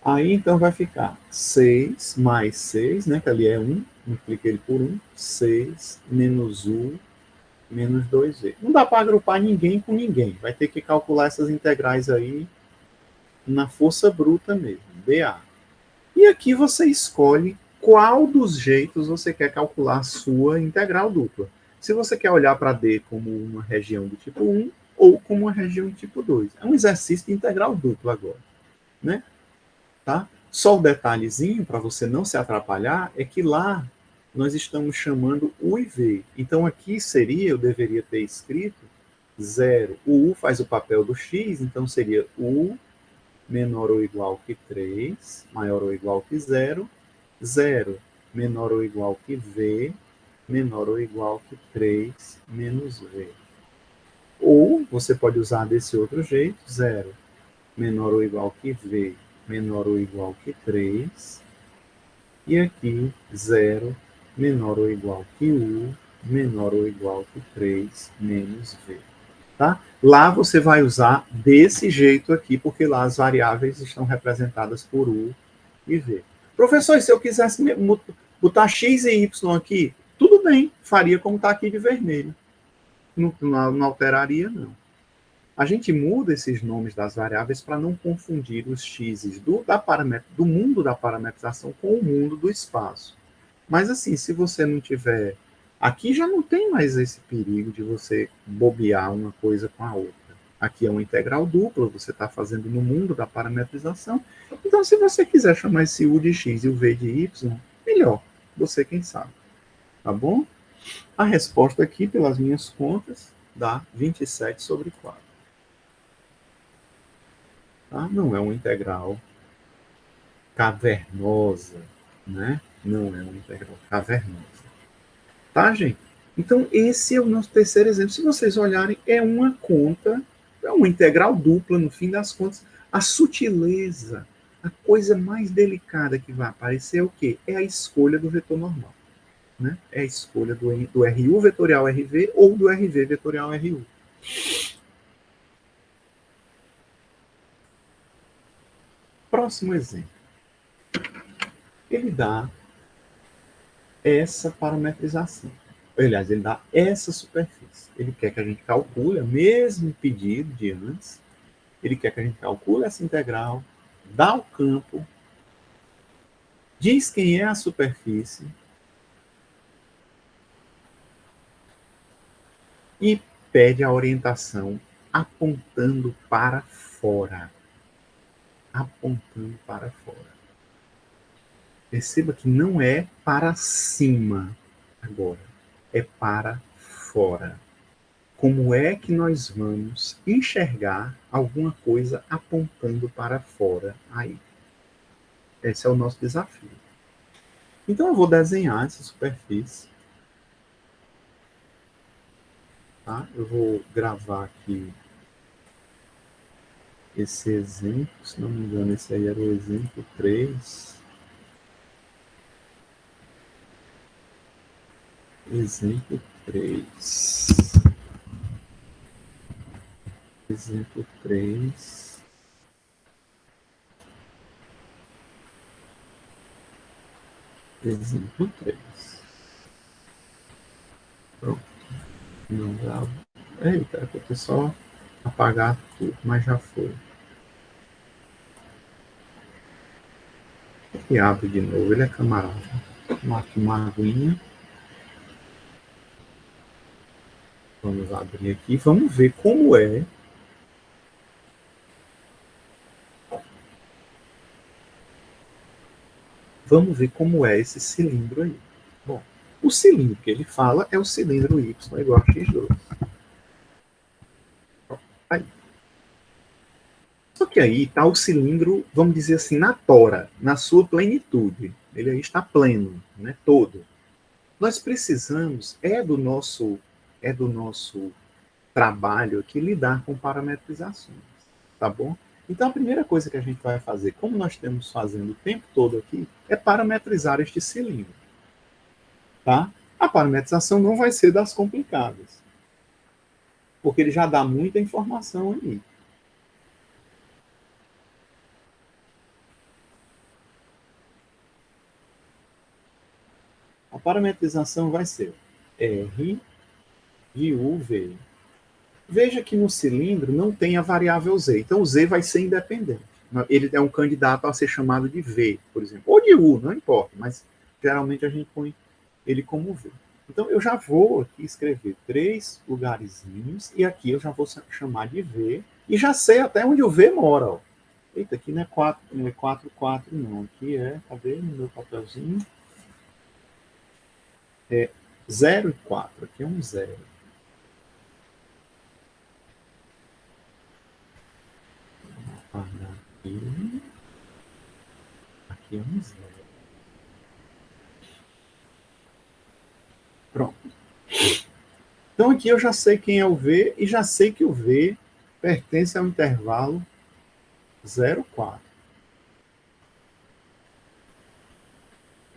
Aí então vai ficar 6 mais 6, né? Que ali é 1, multipliquei ele por 1. 6 menos U menos 2V. Não dá para agrupar ninguém com ninguém. Vai ter que calcular essas integrais aí na força bruta mesmo, dA. E aqui você escolhe qual dos jeitos você quer calcular a sua integral dupla. Se você quer olhar para D como uma região do tipo 1, ou como uma região tipo 2. É um exercício de integral duplo agora, né? Tá? Só o detalhezinho, para você não se atrapalhar, é que lá nós estamos chamando U e V. Então aqui seria, eu deveria ter escrito 0. O U faz o papel do X, então seria U menor ou igual que 3, maior ou igual que 0, 0 menor ou igual que V, menor ou igual que 3 menos V. Ou você pode usar desse outro jeito, 0 menor ou igual que V, menor ou igual que 3, e aqui 0 menor ou igual que U, menor ou igual que 3 menos V. Tá? Lá você vai usar desse jeito aqui, porque lá as variáveis estão representadas por U e V. Professor, e se eu quisesse botar X e Y aqui, tudo bem, faria como está aqui de vermelho. Não alteraria, não. A gente muda esses nomes das variáveis para não confundir os x's do mundo da parametrização com o mundo do espaço. Mas assim, se você não tiver... Aqui já não tem mais esse perigo de você bobear uma coisa com a outra. Aqui é uma integral dupla, você está fazendo no mundo da parametrização. Então, se você quiser chamar esse U de x e o V de y, melhor. Você quem sabe. Tá bom? A resposta aqui, pelas minhas contas, dá 27/4. Tá? Não é uma integral cavernosa, né? Não é uma integral cavernosa. Tá, gente? Então, esse é o nosso terceiro exemplo. Se vocês olharem, é uma conta, é uma integral dupla, no fim das contas. A sutileza, a coisa mais delicada que vai aparecer é o quê? É a escolha do vetor normal. Né? É a escolha do RU vetorial RV ou do RV vetorial RU. Próximo exemplo. Ele dá essa parametrização. Aliás, ele dá essa superfície. Ele quer que a gente calcule o mesmo pedido de antes. Ele quer que a gente calcule essa integral, dá o campo, diz quem é a superfície e pede a orientação apontando para fora. Apontando para fora. Perceba que não é para cima agora, é para fora. Como é que nós vamos enxergar alguma coisa apontando para fora aí? Esse é o nosso desafio. Então eu vou desenhar essa superfície. Tá? Eu vou gravar aqui esse exemplo, se não me engano, esse aí era o exemplo 3. Exemplo 3. Exemplo 3. Exemplo 3. Pronto. Não gravo. Eita, eu vou só apagar tudo, mas já foi. E abre de novo, ele é camarada. Vamos aqui uma aguinha. Vamos abrir aqui, vamos ver como é. Vamos ver como é esse cilindro aí. Bom, o cilindro que ele fala é o cilindro Y igual a x2. Aí. Só que aí está o cilindro, vamos dizer assim, na tora, na sua plenitude. Ele aí está pleno, né, todo. Nós precisamos, é do nosso trabalho aqui, lidar com parametrizações, tá bom? Então, a primeira coisa que a gente vai fazer, como nós estamos fazendo o tempo todo aqui, é parametrizar este cilindro. Tá? A parametrização não vai ser das complicadas, porque ele já dá muita informação aí. A parametrização vai ser R de UV. Veja que no cilindro não tem a variável Z, então o Z vai ser independente. Ele é um candidato a ser chamado de V, por exemplo, ou de U, não importa, mas geralmente a gente põe ele como V. Então, eu já vou aqui escrever 3 lugarzinhos, e aqui eu já vou chamar de V, e já sei até onde o V mora. Ó. Eita, aqui não é 4, não é 4, 4, não. Aqui é, cadê no meu papelzinho? É 0 e 4. Aqui é um 0. Aqui, aqui é um 0. Pronto. Então aqui eu já sei quem é o V e já sei que o V pertence ao intervalo 0, 4.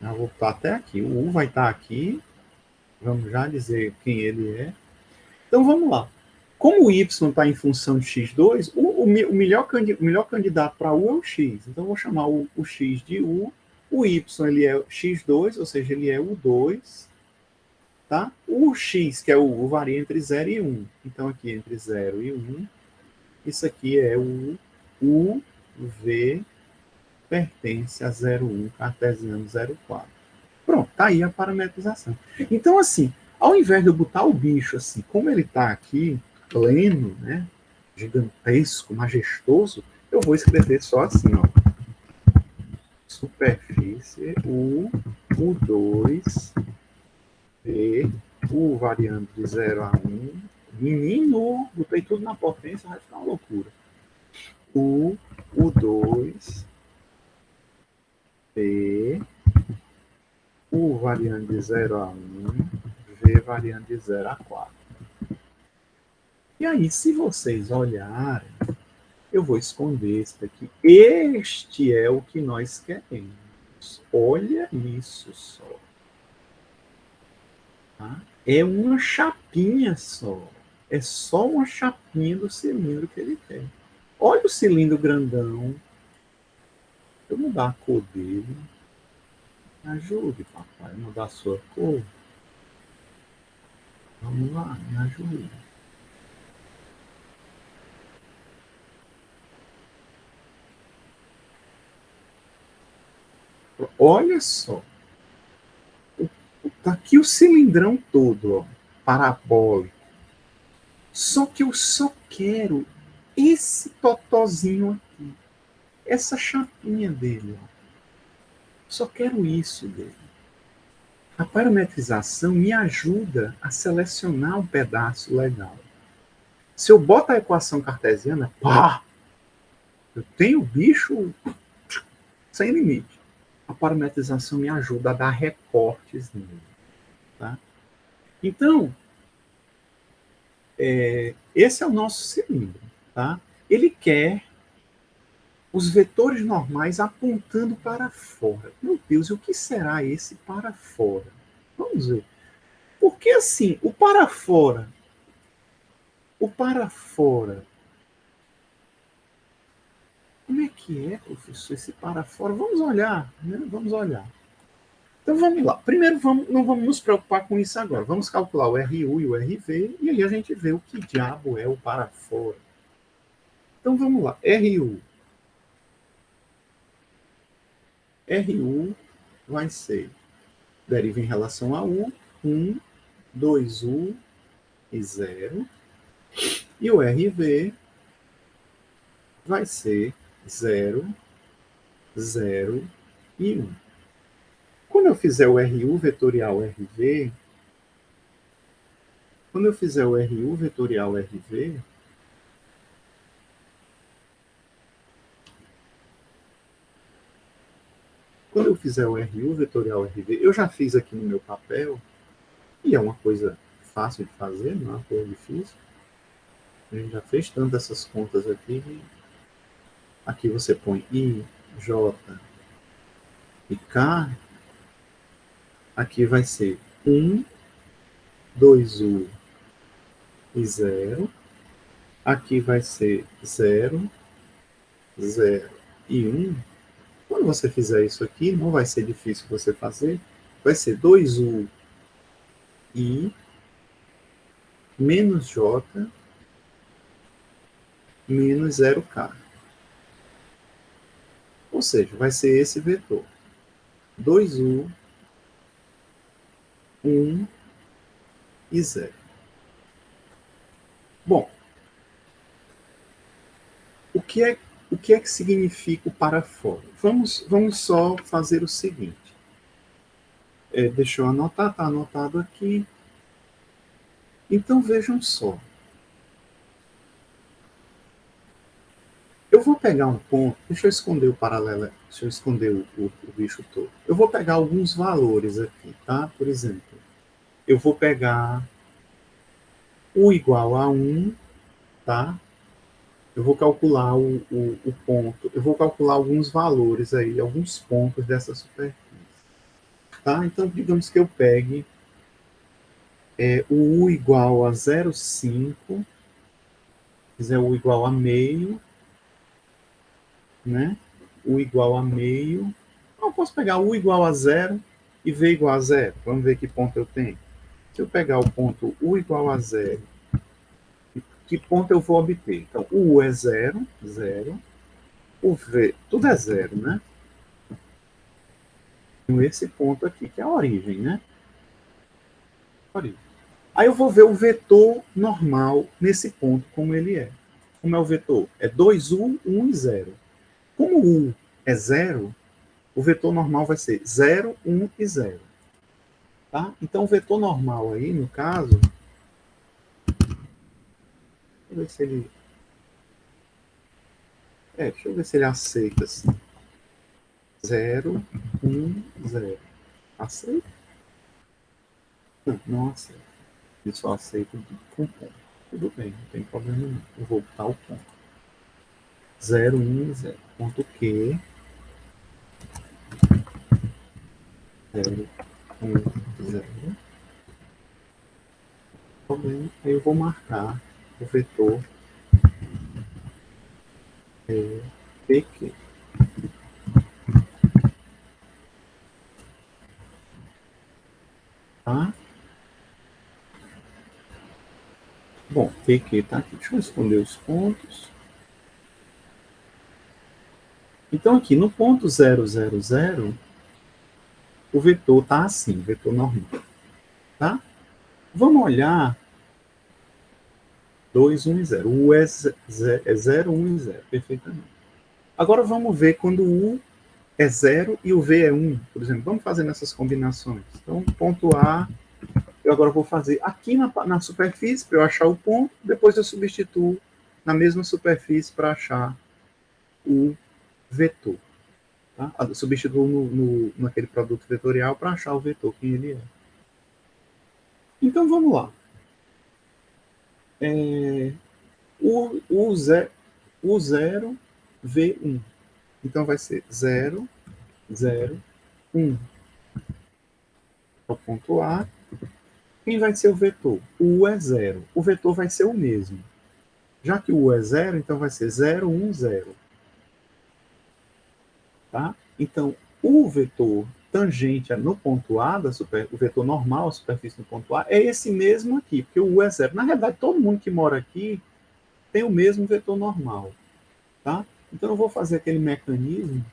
Já vou estar até aqui. O U vai estar aqui. Vamos já dizer quem ele é. Então vamos lá. Como o y está em função de x2, o melhor candidato para u é o x. Então eu vou chamar o x de u. O y ele é x2, ou seja, ele é o 2. Tá? O x, que é o u, varia entre 0 e 1. Então aqui entre 0 e 1, isso aqui é o v pertence a 0,1 cartesiano 0,4. Pronto, tá aí a parametrização. Então, assim, ao invés de eu botar o bicho assim, como ele está aqui, pleno, né, gigantesco, majestoso, eu vou escrever só assim, ó. Superfície U2, V, U variando de 0 a 1. Menino, botei tudo na potência, vai ficar uma loucura. U2, V, U variando de 0 a 1, V variando de 0 a 4. E aí, se vocês olharem, eu vou esconder esse daqui. Este é o que nós queremos. Olha isso só. Tá? É uma chapinha só. É só uma chapinha do cilindro que ele tem. Olha o cilindro grandão. Eu vou mudar a cor dele. Me ajude, papai, a mudar a sua cor. Vamos lá, me ajude. Olha só. Tá aqui o cilindrão todo, ó, parabólico. Só que eu só quero esse totozinho aqui. Essa chapinha dele, ó. Só quero isso dele. A parametrização me ajuda a selecionar um pedaço legal. Se eu boto a equação cartesiana, pá, eu tenho bicho sem limite. A parametrização me ajuda a dar recortes nele. Tá? Então, esse é o nosso cilindro. Tá? Ele quer os vetores normais apontando para fora. Meu Deus, e o que será esse para fora? Vamos ver. Porque assim, o para fora, como é que é, professor, esse para fora? Vamos olhar, né? Vamos olhar. Então vamos lá. Primeiro, não vamos nos preocupar com isso agora. Vamos calcular o RU e o RV, e aí a gente vê o que diabo é o para fora. Então vamos lá. RU vai ser, deriva em relação a U, 1, 2U e 0. E o RV vai ser 0, 0 e 1. Quando eu fizer o RU vetorial RV, quando eu fizer o RU vetorial RV, quando eu fizer o RU vetorial RV, eu já fiz aqui no meu papel, e é uma coisa fácil de fazer, não é uma coisa difícil. A gente já fez tanto essas contas aqui. Aqui você põe I, J e K. Aqui vai ser 1, 2U e 0. Aqui vai ser 0, 0 e 1. Quando você fizer isso aqui, não vai ser difícil você fazer. Vai ser 2U I menos J menos 0K. Ou seja, vai ser esse vetor. 2U, 1, e 0. Bom, o que é que significa o para fora? Vamos só fazer o seguinte. Deixa eu anotar, está anotado aqui. Então, vejam só. Eu vou pegar um ponto, deixa eu esconder o paralelo, deixa eu esconder o bicho todo. Eu vou pegar alguns valores aqui, tá? Por exemplo, eu vou pegar u igual a 1, tá? Eu vou calcular o ponto, eu vou calcular alguns valores aí, alguns pontos dessa superfície, tá? Então, digamos que eu pegue o u igual a 0,5, quiser u igual a meio, né? U igual a meio. Eu posso pegar U igual a 0 e V igual a 0. Vamos ver que ponto eu tenho. Se eu pegar o ponto U igual a 0, que ponto eu vou obter? Então, o U é 0, 0. O V, tudo é 0, né? Esse ponto aqui, que é a origem, né? Origem. Aí eu vou ver o vetor normal nesse ponto, como ele é. Como é o vetor? É 2U, 1 e 0. Como o U é 0, o vetor normal vai ser 0, 1 e 0. Tá? Então, o vetor normal aí, no caso, deixa eu ver se ele aceita assim. 0, 1, 0. Aceita? Não aceita. Ele só aceita com ponto. Tudo bem, não tem problema nenhum. Eu vou botar o ponto. 0, 1 e 0. Ponto Q. 0, 1, 0. Problema. Aí eu vou marcar o vetor PQ. Tá? Bom, PQ está aqui. Deixa eu esconder os pontos. Então, aqui no ponto 0, 0, 0, o vetor está assim, o vetor normal. Tá? Vamos olhar 2, 1 e 0. O U é 0, 1 e 0, perfeitamente. Agora vamos ver quando o U é 0 e o V é 1, por exemplo. Vamos fazer nessas combinações. Então, ponto A, eu agora vou fazer aqui na superfície, para eu achar o ponto, depois eu substituo na mesma superfície para achar o vetor. Tá? Eu substituo naquele produto vetorial para achar o vetor, quem ele é. Então, vamos lá. O 0, V1. Então, vai ser 0, 0, 1. É o ponto A. Quem vai ser o vetor? O U é 0. O vetor vai ser o mesmo. Já que o U é 0, então vai ser 0, 1, 0. Tá? Então, o vetor tangente no ponto A, o vetor normal, a superfície no ponto A, é esse mesmo aqui, porque o U é 0. Na realidade, todo mundo que mora aqui tem o mesmo vetor normal. Tá? Então, eu vou fazer aquele mecanismo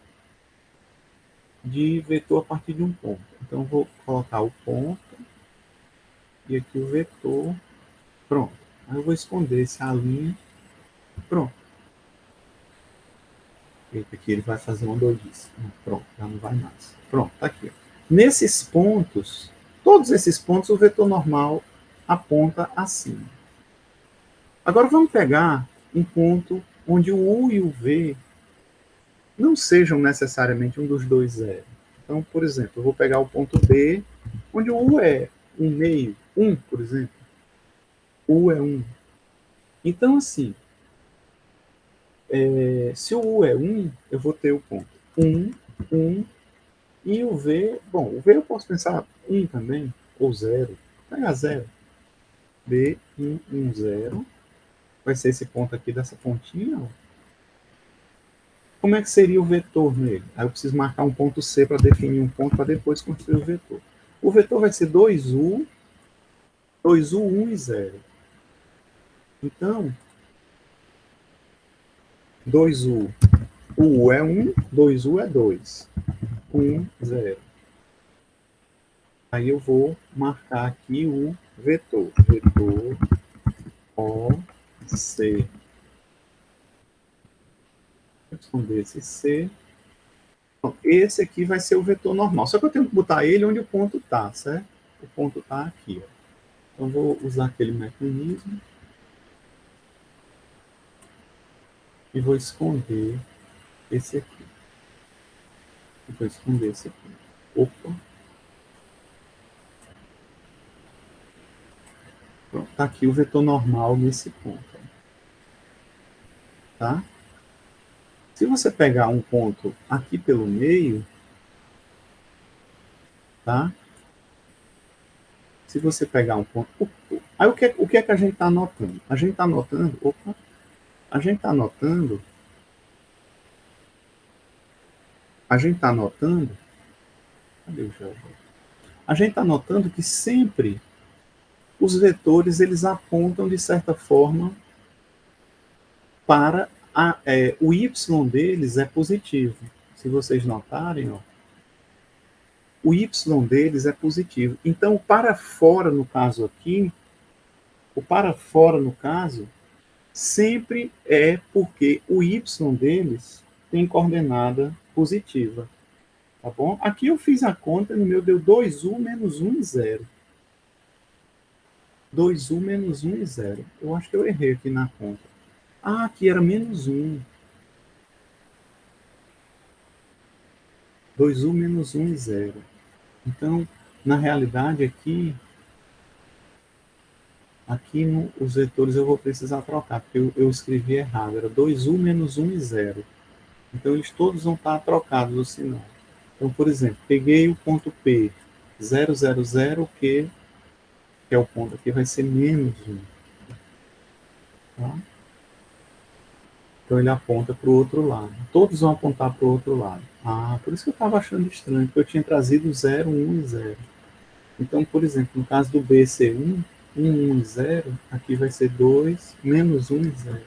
de vetor a partir de um ponto. Então, eu vou colocar o ponto e aqui o vetor. Pronto. Aí eu vou esconder essa linha. Pronto. Eita, aqui ele vai fazer uma doidice. Pronto, já não vai mais. Pronto, tá aqui. Nesses pontos, todos esses pontos, o vetor normal aponta acima. Agora vamos pegar um ponto onde o U e o V não sejam necessariamente um dos dois zeros. Então, por exemplo, eu vou pegar o ponto B, onde o U é 1,5, 1, por exemplo. U é 1. Então, assim, se o U é 1, eu vou ter o ponto 1, 1, e o V, bom, o V eu posso pensar 1 também, ou 0. Pega 0. B, 1, 1, 0. Vai ser esse ponto aqui dessa pontinha. Ó. Como é que seria o vetor nele? Aí eu preciso marcar um ponto C para definir um ponto para depois construir o vetor. O vetor vai ser 2U, 2U, 1 e 0. Então, 2U, o U é 1, 2U é 2. 1, 0. Aí eu vou marcar aqui o vetor OC. Vou esconder esse C. Bom, esse aqui vai ser o vetor normal. Só que eu tenho que botar ele onde o ponto está, certo? O ponto está aqui. Ó. Então, vou usar aquele mecanismo. E vou esconder esse aqui. Vou esconder esse aqui. Opa. Pronto, está aqui o vetor normal nesse ponto. Tá? Se você pegar um ponto aqui pelo meio, tá? Se você pegar um ponto... Aí o que é que a gente está anotando? A gente está anotando... Opa! A gente está anotando... Cadê o GeoGebra? A gente está notando que sempre os vetores eles apontam de certa forma para o y deles é positivo. Se vocês notarem, ó, o y deles é positivo. Então, o para fora, no caso aqui, o para fora, no caso, sempre é porque o y deles tem coordenada positiva. Tá bom? Aqui eu fiz a conta, no meu deu 2u menos 1 e 0. 2u menos 1 e 0. Eu acho que eu errei aqui na conta. Ah, aqui era menos 1. 2u menos 1 e 0. Então, na realidade, aqui os vetores eu vou precisar trocar, porque eu escrevi errado. Era 2u menos 1 e 0. Então, eles todos vão estar trocados o sinal. Então, por exemplo, peguei o ponto P, 0, 0, 0, que é o ponto aqui, vai ser menos 1. Tá? Então, ele aponta para o outro lado. Todos vão apontar para o outro lado. Ah, por isso que eu estava achando estranho, porque eu tinha trazido 0, 1 e 0. Então, por exemplo, no caso do B ser 1, 1 e 0, aqui vai ser 2, menos 1 e 0.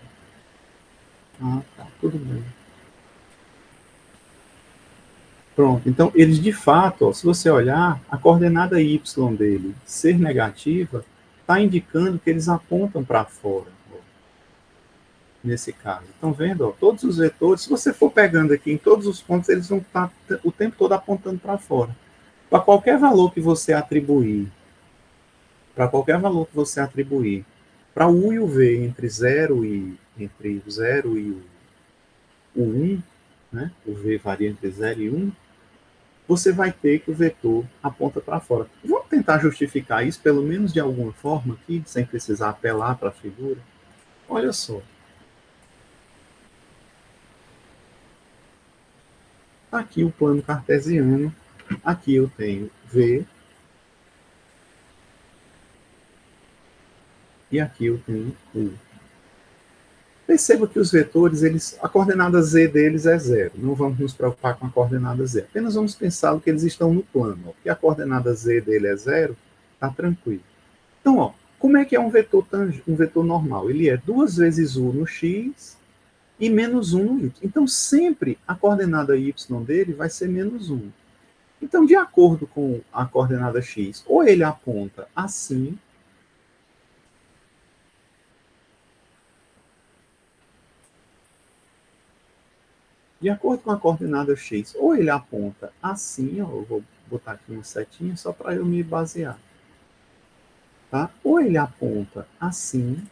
Ah, tá, tudo bem. Pronto, então eles de fato, ó, se você olhar, a coordenada y dele ser negativa, está indicando que eles apontam para fora, ó, nesse caso. Estão vendo? Ó, todos os vetores, se você for pegando aqui em todos os pontos, eles vão estar o tempo todo apontando para fora. Para qualquer valor que você atribuir, para o U e o V entre o 0 e o 1, né? O V varia entre 0 e 1, você vai ter que o vetor aponta para fora. Vamos tentar justificar isso, pelo menos de alguma forma aqui, sem precisar apelar para a figura. Olha só. Aqui o plano cartesiano. Aqui eu tenho V. E aqui eu tenho U. Perceba que os vetores, a coordenada z deles é 0. Não vamos nos preocupar com a coordenada z. Apenas vamos pensar que eles estão no plano. Ó. Porque a coordenada z dele é 0, está tranquilo. Então, ó, como é que é um vetor normal? Ele é 2 vezes u no x e menos 1 no y. Então, sempre a coordenada y dele vai ser menos 1. Então, de acordo com a coordenada x, ou ele aponta assim, de acordo com a coordenada x, ou ele aponta assim, ó, eu vou botar aqui uma setinha só para eu me basear. Tá? Ou ele aponta assim,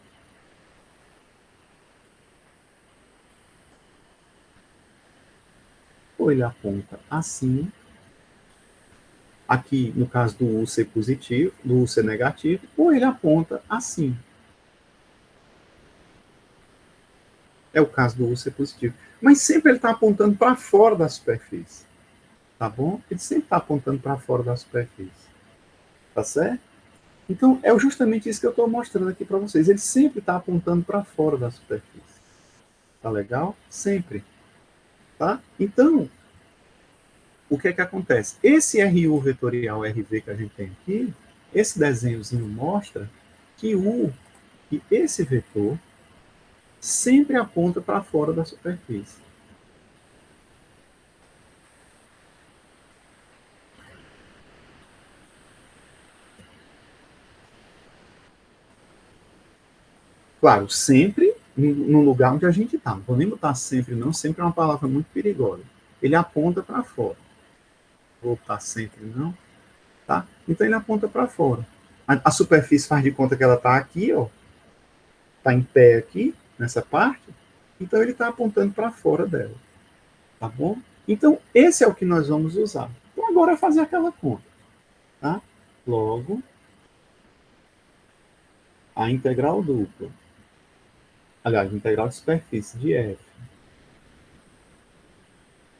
ou ele aponta assim. Aqui, no caso do U ser positivo, do U ser negativo, ou ele aponta assim. É o caso do U ser positivo. Mas sempre ele está apontando para fora da superfície. Tá bom? Ele sempre está apontando para fora da superfície. Tá certo? Então, é justamente isso que eu estou mostrando aqui para vocês. Ele sempre está apontando para fora da superfície. Tá legal? Sempre. Tá? Então, o que é que acontece? Esse RU vetorial RV que a gente tem aqui, esse desenhozinho mostra que esse vetor sempre aponta para fora da superfície. Claro, sempre no lugar onde a gente está. Não vou nem botar sempre, não. Sempre é uma palavra muito perigosa. Ele aponta para fora. Vou botar sempre, não. Tá? Então ele aponta para fora. A superfície faz de conta que ela está aqui, ó. Está em pé aqui, nessa parte. Então ele está apontando para fora dela. Tá bom? Então, esse é o que nós vamos usar. Então, agora é fazer aquela conta. Tá? Logo, a integral dupla. Aliás, integral de superfície de f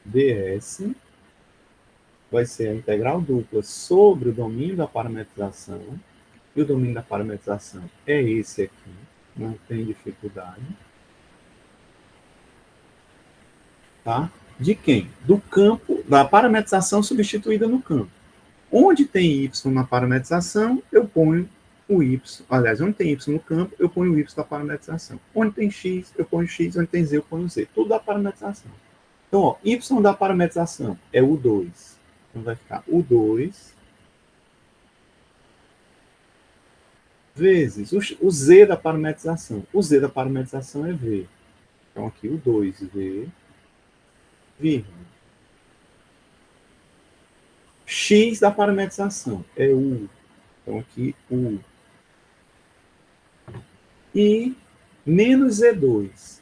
ds vai ser a integral dupla sobre o domínio da parametrização. E o domínio da parametrização é esse aqui. Não tem dificuldade. Tá? De quem? Do campo, da parametrização substituída no campo. Onde tem y na parametrização, eu ponho o y. Aliás, onde tem y no campo, eu ponho o y da parametrização. Onde tem x, eu ponho x. Onde tem z, eu ponho z. Tudo da parametrização. Então, ó, y da parametrização é o 2. Então, vai ficar o 2 vezes o z da parametrização. O z da parametrização é v. Então, aqui o 2v, vírgula. X da parametrização é U. Então, aqui, U. E menos Z2.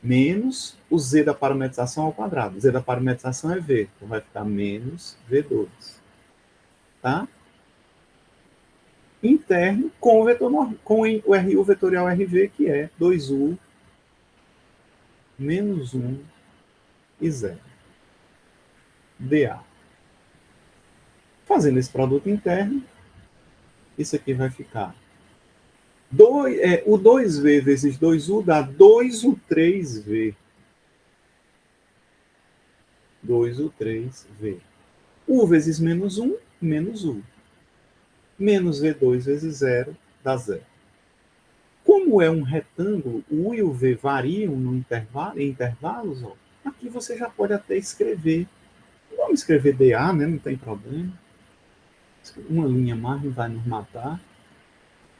Menos o Z da parametrização ao quadrado. O Z da parametrização é V. Então, vai ficar menos V2. Tá? Interno com o vetor com o RU vetorial RV, que é 2U menos 1 e 0. dA. Fazendo esse produto interno, isso aqui vai ficar o 2V vezes 2U dá 2U3V. 2U3V. U vezes menos 1, menos U. Menos V2 vezes 0 dá 0. Como é um retângulo, o U e o V variam no intervalo, em intervalos, ó, aqui você já pode até escrever. Vamos escrever dA, né? Não tem problema. Uma linha mais não vai nos matar.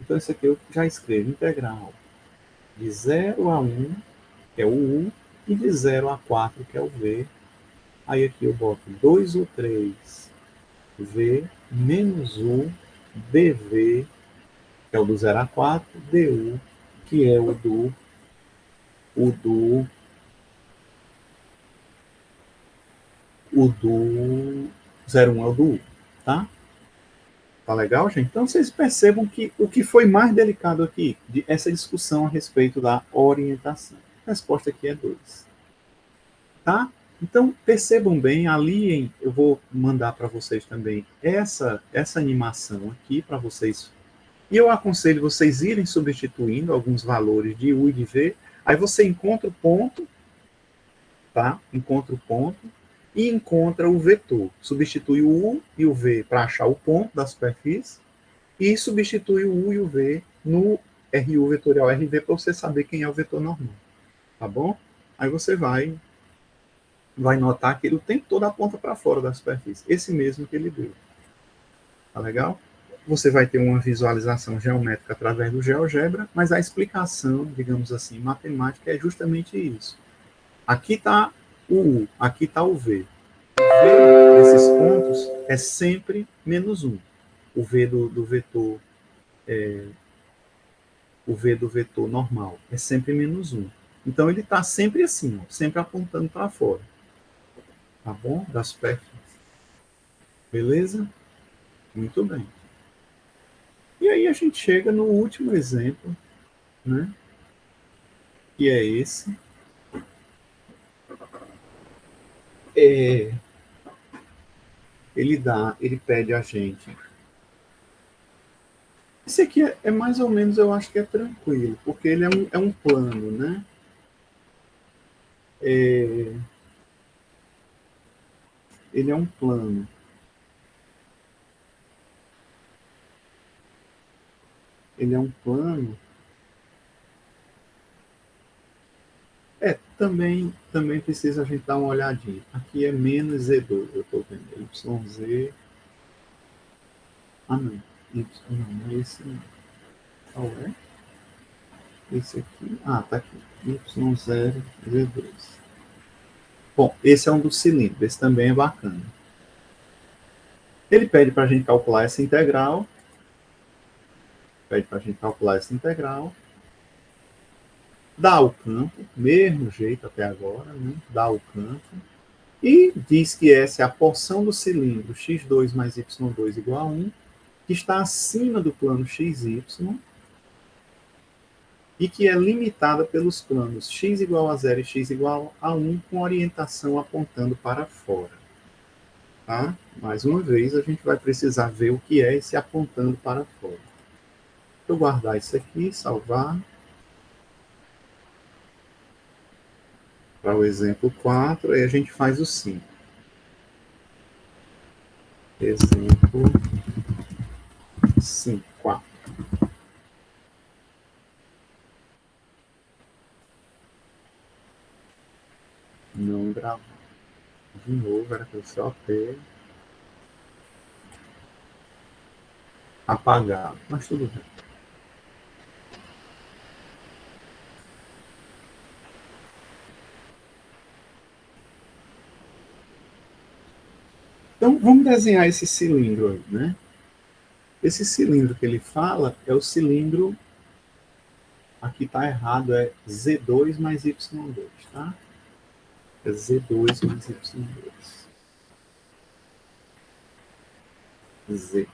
Então, isso aqui eu já escrevo. Integral de 0 a 1, que é o U, e de 0 a 4, que é o V. Aí aqui eu boto 2 ou 3 V menos U dV, que é o do 0 a 4, du, que é o do 0,1 é o do U, tá? Tá legal, gente? Então vocês percebam que o que foi mais delicado aqui, essa discussão a respeito da orientação. A resposta aqui é 2. Tá? Então percebam bem, aliem, eu vou mandar para vocês também essa animação aqui para vocês. E eu aconselho vocês irem substituindo alguns valores de U e de V. Aí você encontra o ponto, tá? Encontra o ponto e encontra o vetor. Substitui o U e o V para achar o ponto da superfície e substitui o U e o V no RU vetorial RV para você saber quem é o vetor normal. Tá bom? Aí você vai notar que ele o tempo todo aponta para fora da superfície. Esse mesmo que ele deu. Tá legal? Você vai ter uma visualização geométrica através do GeoGebra, mas a explicação, digamos assim, matemática é justamente isso. Aqui está o U, aqui está o V. O V desses pontos é sempre menos 1. O V do vetor o V do vetor normal é sempre menos 1. Então ele está sempre assim, ó, sempre apontando para fora. Tá bom? Da superfície. Beleza? Muito bem. E aí a gente chega no último exemplo, né? Que é esse. Ele pede a gente. Esse aqui é mais ou menos, eu acho que é tranquilo, porque ele é um plano, né? Ele é um plano. Ele é um plano. Também precisa a gente dar uma olhadinha. Aqui é menos Z2, eu estou vendo. YZ. Ah, não. Y, não é esse não. Qual é? Esse aqui, tá aqui, Y0, Z2. Bom, esse é um dos cilindros, esse também é bacana. Ele pede para a gente calcular essa integral, dá o campo, mesmo jeito até agora, né? Dá o campo, e diz que essa é a porção do cilindro x2 mais y2 igual a 1, que está acima do plano xy, e que é limitada pelos planos x igual a 0 e x igual a 1, com orientação apontando para fora. Tá? Mais uma vez, a gente vai precisar ver o que é esse apontando para fora. Vou guardar isso aqui, salvar. Para o exemplo 4, aí a gente faz o 5. Exemplo 5, 4. Não gravar. De novo, era para só ter apagado, mas tudo bem. Então, vamos desenhar esse cilindro aí, né? Esse cilindro que ele fala é o cilindro, aqui está errado, é Z2 mais Y2, tá? É Z2 mais Y2. Z.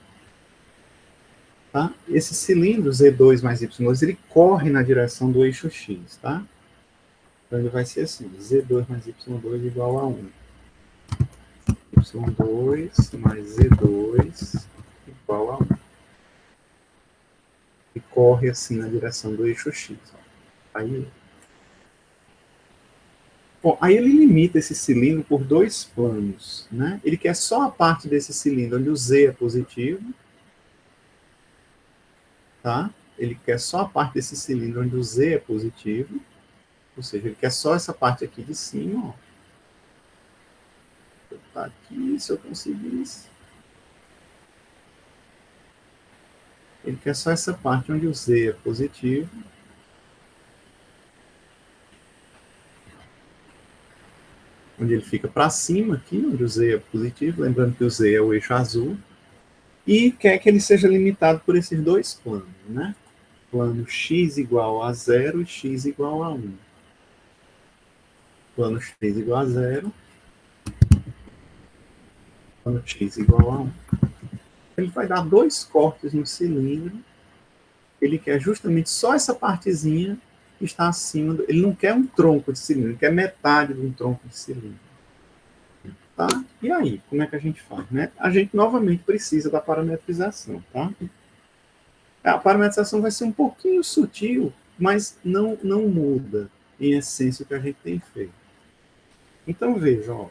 Tá? Esse cilindro Z2 mais Y2, ele corre na direção do eixo X, tá? Então ele vai ser assim, Z2 mais Y2 igual a 1. Y2 mais Z2 igual a 1. E corre assim na direção do eixo X. Aí, bom, aí ele limita esse cilindro por dois planos, né? Ele quer só a parte desse cilindro onde o Z é positivo, tá? Ele quer só a parte desse cilindro onde o Z é positivo, ou seja, ele quer só essa parte aqui de cima, ó. Tá aqui, se eu conseguisse. Ele quer só essa parte onde o Z é positivo. Onde ele fica para cima aqui, onde o Z é positivo, lembrando que o Z é o eixo azul. E quer que ele seja limitado por esses dois planos, né? Plano x igual a 0 e x igual a 1. Plano x igual a 0. Plano x igual a 1. Ele vai dar dois cortes no cilindro. Ele quer justamente só essa partezinha que está acima. Ele não quer um tronco de cilindro, ele quer metade de um tronco de cilindro. Tá? E aí, como é que a gente faz? Né? A gente novamente precisa da parametrização. Tá? A parametrização vai ser um pouquinho sutil, mas não muda em essência o que a gente tem feito. Então veja, ó,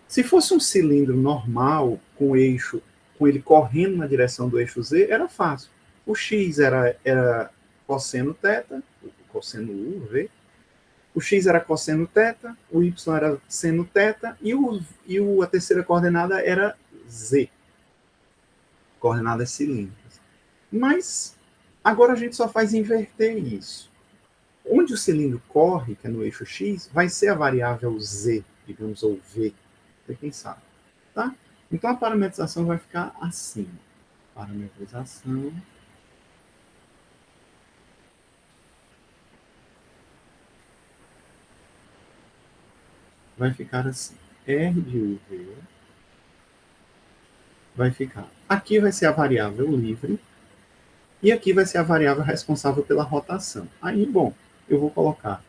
se fosse um cilindro normal com eixo, com ele correndo na direção do eixo Z, era fácil. O x era cosseno θ, cosseno U, V. O x era cosseno θ, o y era seno θ e a terceira coordenada era Z. Coordenadas cilíndricas. Mas agora a gente só faz inverter isso. Onde o cilindro corre, que é no eixo X, vai ser a variável Z, digamos, ou V, quem sabe. Tá? Então a parametrização vai ficar assim. Parametrização. Vai ficar assim. R de UV vai ficar. Aqui vai ser a variável livre. E aqui vai ser a variável responsável pela rotação. Aí, bom, eu vou colocar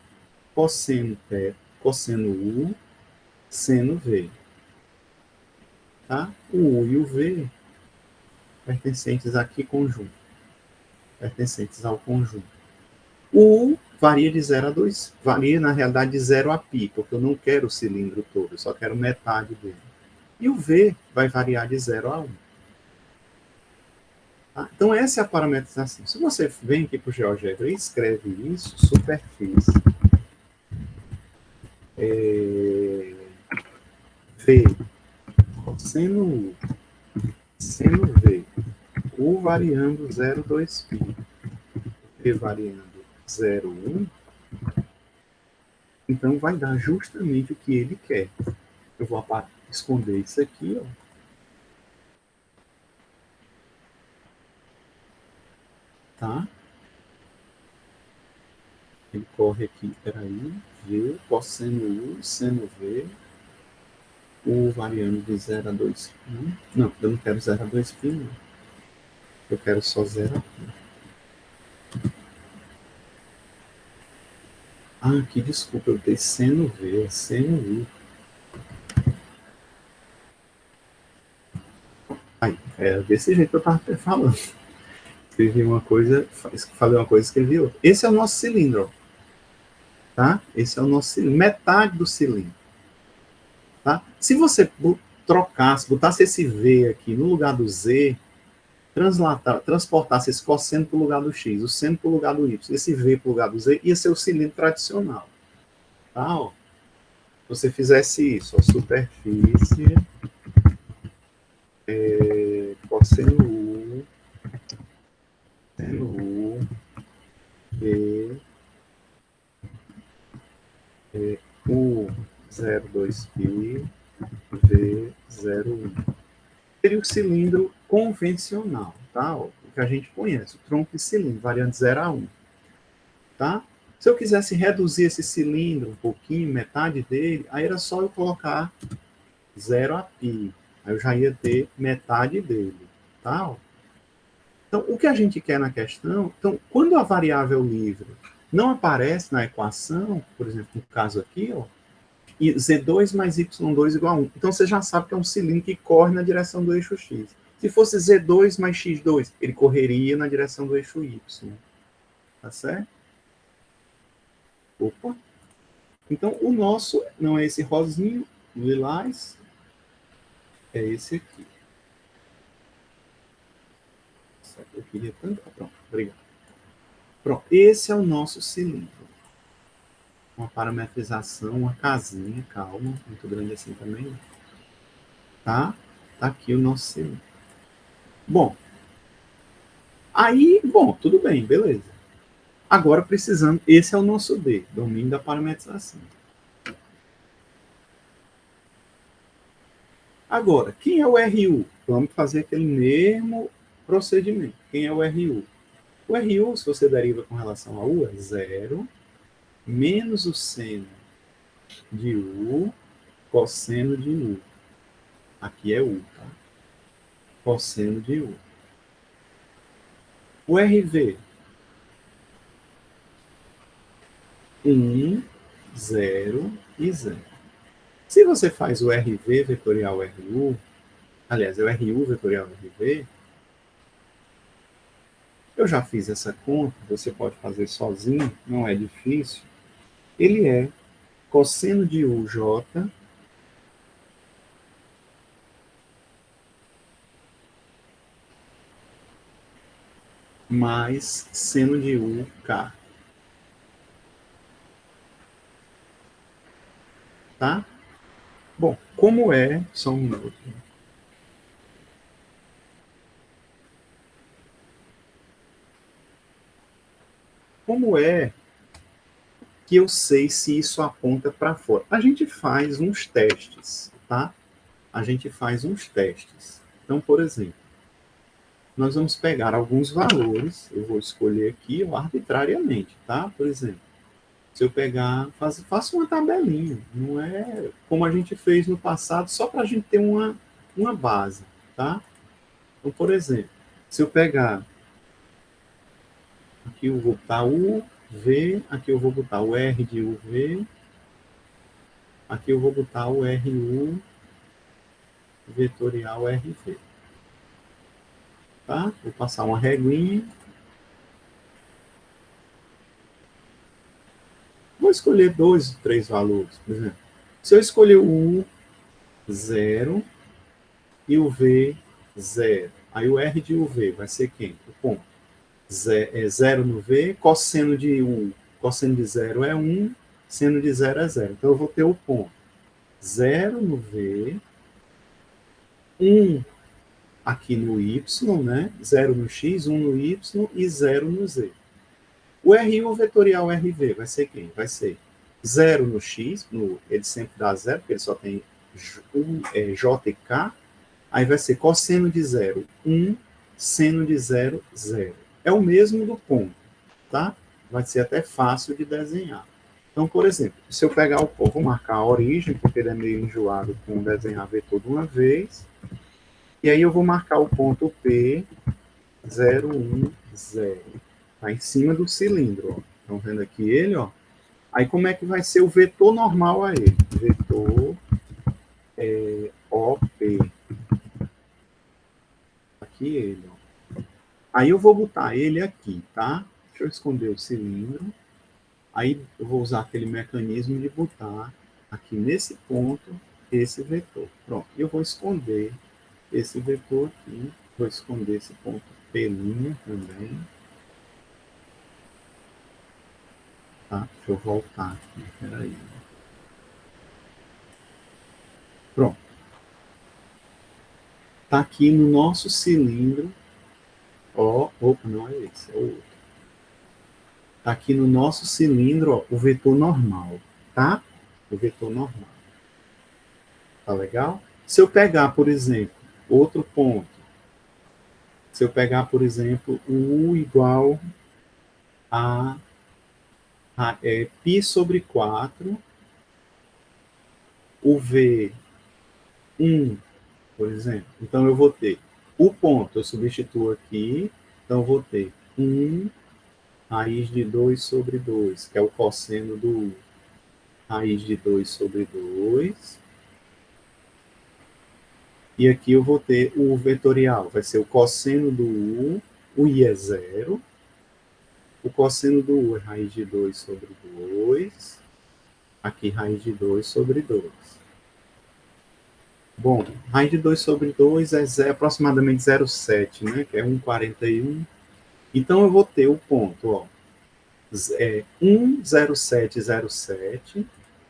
cosseno θ, cosseno U, seno V. Tá? O U e o V pertencentes aqui conjunto. Pertencentes ao conjunto. O U varia de 0 a 2. Varia, na realidade, de 0 a π, porque eu não quero o cilindro todo, eu só quero metade dele. E o V vai variar de 0 a 1. Tá? Então, essa é a parametrização. Se você vem aqui para o GeoGebra e escreve isso, superfície V, cosseno U, seno V, U variando 0, 2π, V variando 0, 1, então vai dar justamente o que ele quer. Eu vou esconder isso aqui, ó. Tá? Ele corre aqui, peraí, V, cosseno U, seno V, U variando de 0 a 2π. Não, eu não quero 0 a 2π, não. Eu quero só 0 a π. Ah, aqui, desculpa, eu dei seno V, seno U. Aí, é desse jeito que eu estava falando. Escrevi uma coisa, falei uma coisa, escrevi outra. Esse é o nosso cilindro, tá? Esse é o nosso cilindro, metade do cilindro, tá? Se você trocasse, botasse esse V aqui no lugar do Z, transportasse esse cosseno para o lugar do X, o seno para o lugar do Y, esse V para o lugar do Z, ia ser o cilindro tradicional, tá? Ó, se você fizesse isso, ó, superfície, cosseno U, seno U, V, U 02π, V 01. Seria o cilindro convencional, tá? O que a gente conhece, o tronco de cilindro, variando de 0 a 1. Tá? Se eu quisesse reduzir esse cilindro um pouquinho, metade dele, aí era só eu colocar 0 a π. Aí eu já ia ter metade dele. Tá? Então, o que a gente quer na questão, então, quando a variável livre não aparece na equação, por exemplo, no caso aqui, ó, e Z2 mais Y2 igual a 1. Então você já sabe que é um cilindro que corre na direção do eixo X. Se fosse Z2 mais X2, ele correria na direção do eixo Y. Tá certo? Opa. Então o nosso não é esse rosinho, lilás, é esse aqui. Eu queria tanto. Pronto, obrigado. Pronto, esse é o nosso cilindro. Uma parametrização, uma casinha, calma, muito grande assim também. Tá? Tá aqui o nosso cilindro. Bom, aí, tudo bem, beleza. Agora precisamos, esse é o nosso D, domínio da parametrização. Agora, quem é o RU? Vamos fazer aquele mesmo procedimento. Quem é o RU? O RU, se você deriva com relação a U, é 0 menos o seno de U, cosseno de U. Aqui é U, tá? Cosseno de U. O RV, 1, 0 e 0. Se você faz o RV vetorial RU, aliás, é o RU vetorial RV, eu já fiz essa conta, você pode fazer sozinho, não é difícil. Ele é cosseno de UJ mais seno de UK. Tá? Bom, como é... Só um minuto. Como é que eu sei se isso aponta para fora? A gente faz uns testes, tá? A gente faz uns testes. Então, por exemplo, nós vamos pegar alguns valores, eu vou escolher aqui arbitrariamente, tá? Por exemplo, se eu pegar, faço uma tabelinha, não é como a gente fez no passado, só para a gente ter uma base, tá? Então, por exemplo, se eu pegar, aqui eu vou botar U, V, aqui eu vou botar o R de UV, aqui eu vou botar o RU vetorial RV, tá? Vou passar uma reguinha. Vou escolher 2, 3 valores, por exemplo. Se eu escolher o U 0 e o V 0, aí o R de UV vai ser quem? O ponto. 0 no V, cosseno de U, cosseno de 0 é 1, seno de 0 é 0. Então eu vou ter o ponto 0 no V, 1 aqui no Y, né? 0 no X, 1 no Y e 0 no Z. O RU vetorial RV vai ser quem? Vai ser 0 no X, ele sempre dá 0, porque ele só tem J e K. Aí vai ser cosseno de 0, 1, seno de 0, 0. É o mesmo do ponto, tá? Vai ser até fácil de desenhar. Então, por exemplo, se eu pegar o ponto, vou marcar a origem, porque ele é meio enjoado com desenhar vetor de uma vez. E aí eu vou marcar o ponto P, 0, 1, 0. Está em cima do cilindro, ó. Estão vendo aqui ele, ó? Aí como é que vai ser o vetor normal a ele? Vetor OP. Aqui ele, ó. Aí eu vou botar ele aqui, tá? Deixa eu esconder o cilindro. Aí eu vou usar aquele mecanismo de botar aqui nesse ponto esse vetor. Pronto. E eu vou esconder esse vetor aqui. Vou esconder esse ponto P' também. Tá? Deixa eu voltar aqui. Peraí. Pronto. Tá aqui no nosso cilindro. Ó, opa, não é esse, é o outro. Tá aqui no nosso cilindro, ó, o vetor normal, tá? O vetor normal. Tá legal? Se eu pegar, por exemplo, outro ponto, se eu pegar, por exemplo, o U igual a π sobre 4, o V 1, por exemplo. Então, eu vou ter o ponto, eu substituo aqui, então eu vou ter 1 raiz de 2 sobre 2, que é o cosseno do U. Raiz de 2 sobre 2. E aqui eu vou ter o vetorial, vai ser o cosseno do U, o I é 0. O cosseno do U é raiz de 2 sobre 2. Aqui, raiz de 2 sobre 2. Bom, raiz de 2 sobre 2 é aproximadamente 0,7, né? Que é 1,41. Então, eu vou ter o ponto, ó, 1,0707.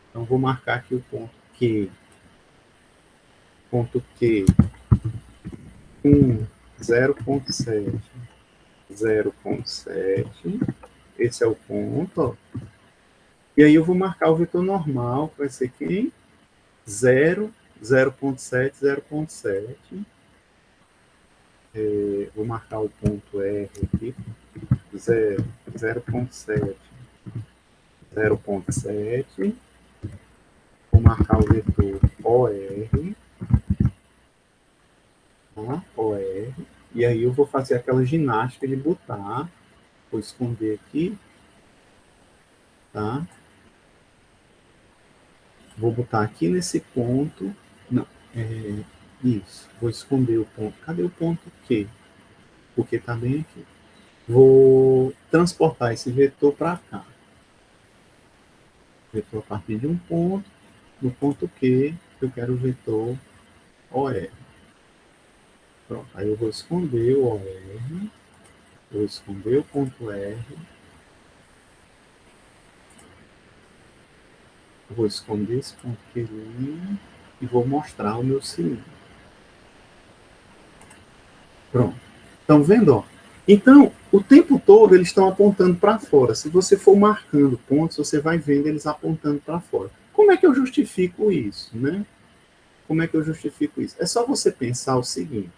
Então, vou marcar aqui o ponto Q. Ponto Q. 0,7. 0,7. Esse é o ponto, ó. E aí eu vou marcar o vetor normal, que vai ser quem? 0, 0,7, 0,7. Vou marcar o ponto R aqui. 0, 0,7, 0,7. Vou marcar o vetor OR. Tá? OR. E aí eu vou fazer aquela ginástica de botar. Vou esconder aqui. Tá? Vou botar aqui nesse ponto. Não, isso. Vou esconder o ponto. Cadê o ponto Q? Porque está bem aqui. Vou transportar esse vetor para cá. Vetor a partir de um ponto. No ponto Q, eu quero o vetor OR. Pronto. Aí eu vou esconder o OR. Vou esconder o ponto R. Vou esconder esse ponto Q e vou mostrar o meu cilindro. Pronto. Estão vendo? Ó? Então, o tempo todo eles estão apontando para fora. Se você for marcando pontos, você vai vendo eles apontando para fora. Como é que eu justifico isso, né? Como é que eu justifico isso? É só você pensar o seguinte.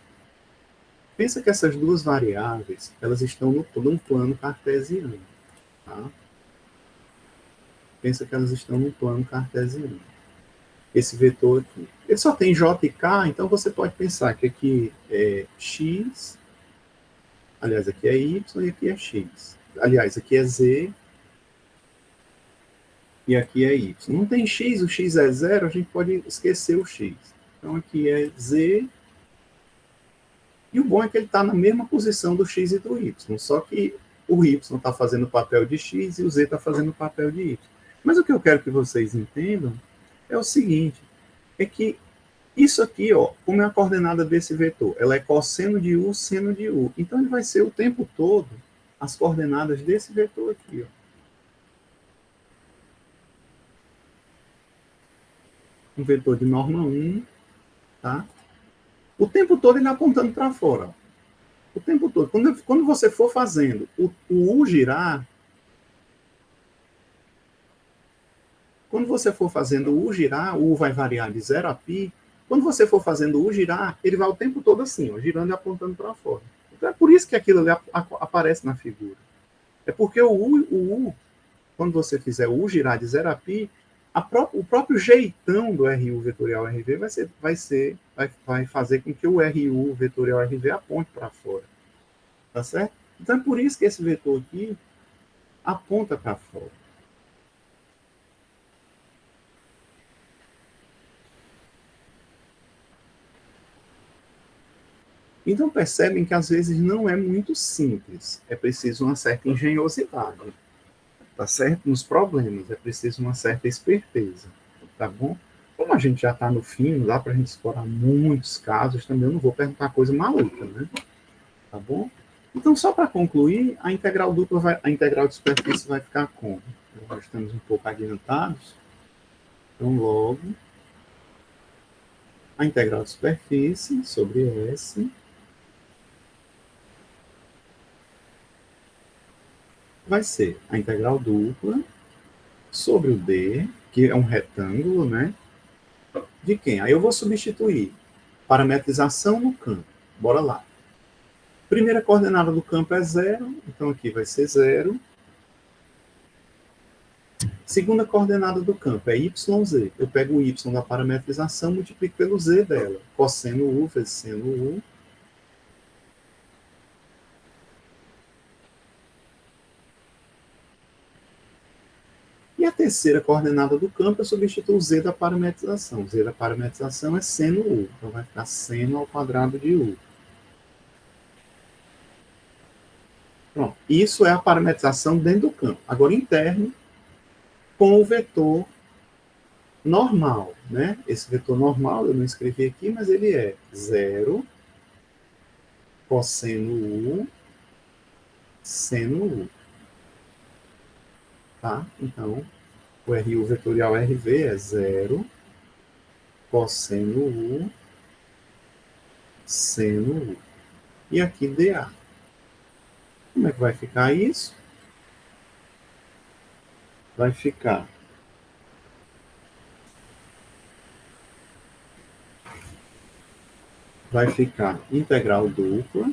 Pensa que essas duas variáveis, elas estão num plano cartesiano. Tá? Pensa que elas estão num plano cartesiano. Esse vetor aqui. Ele só tem J e K, então você pode pensar que aqui é X, aliás, aqui é Y e aqui é X. Aliás, aqui é Z e aqui é Y. Não tem X, o X é 0, a gente pode esquecer o X. Então aqui é Z, e o bom é que ele está na mesma posição do X e do Y, só que o Y está fazendo o papel de X e o Z está fazendo o papel de Y. Mas o que eu quero que vocês entendam é o seguinte, é que isso aqui, ó, como é a coordenada desse vetor? Ela é cosseno de U, seno de U. Então ele vai ser o tempo todo as coordenadas desse vetor aqui, ó. Um vetor de norma 1, tá? O tempo todo ele apontando para fora. Ó. O tempo todo. Quando você for fazendo o U girar, Quando você for fazendo o U girar, o U vai variar de 0 a π. Quando você for fazendo o U girar, ele vai o tempo todo assim, ó, girando e apontando para fora. Então é por isso que aquilo ali aparece na figura. É porque o U, quando você fizer o U girar de 0 a π, o próprio jeitão do RU vetorial RV vai fazer com que o RU vetorial RV aponte para fora. Tá certo? Então é por isso que esse vetor aqui aponta para fora. Então percebem que às vezes não é muito simples, é preciso uma certa engenhosidade, tá certo? Nos problemas, é preciso uma certa esperteza, tá bom? Como a gente já está no fim, não dá para a gente explorar muitos casos, também eu não vou perguntar coisa maluca, né? Tá bom? Então, só para concluir, a integral dupla, a integral de superfície vai ficar como? Nós estamos um pouco adiantados, então logo a integral de superfície sobre S vai ser a integral dupla sobre o D, que é um retângulo, né? De quem? Aí eu vou substituir parametrização no campo. Bora lá. Primeira coordenada do campo é 0, então aqui vai ser 0. Segunda coordenada do campo é YZ. Eu pego o Y da parametrização, multiplico pelo Z dela. Cosseno U vezes seno U. E a terceira coordenada do campo eu substituo o Z da parametrização. O Z da parametrização é seno U. Então vai ficar seno ao quadrado de U. Pronto. Isso é a parametrização dentro do campo. Agora, interno, com o vetor normal, né? Esse vetor normal, eu não escrevi aqui, mas ele é 0 cosseno U seno U. Tá? Então, o RU vetorial RV é 0 cosseno U seno U. E aqui dA. Como é que vai ficar isso? Vai ficar integral dupla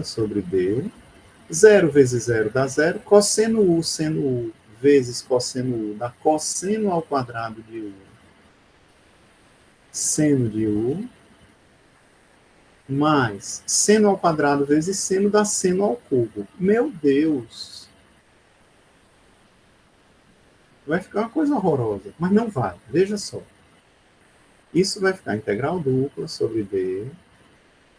sobre D. 0 vezes 0 dá 0. Cosseno U seno U vezes cosseno U dá cosseno ao quadrado de U. Seno de U. Mais seno ao quadrado vezes seno dá seno ao cubo. Meu Deus! Vai ficar uma coisa horrorosa, mas não vai. Veja só. Isso vai ficar integral dupla sobre D.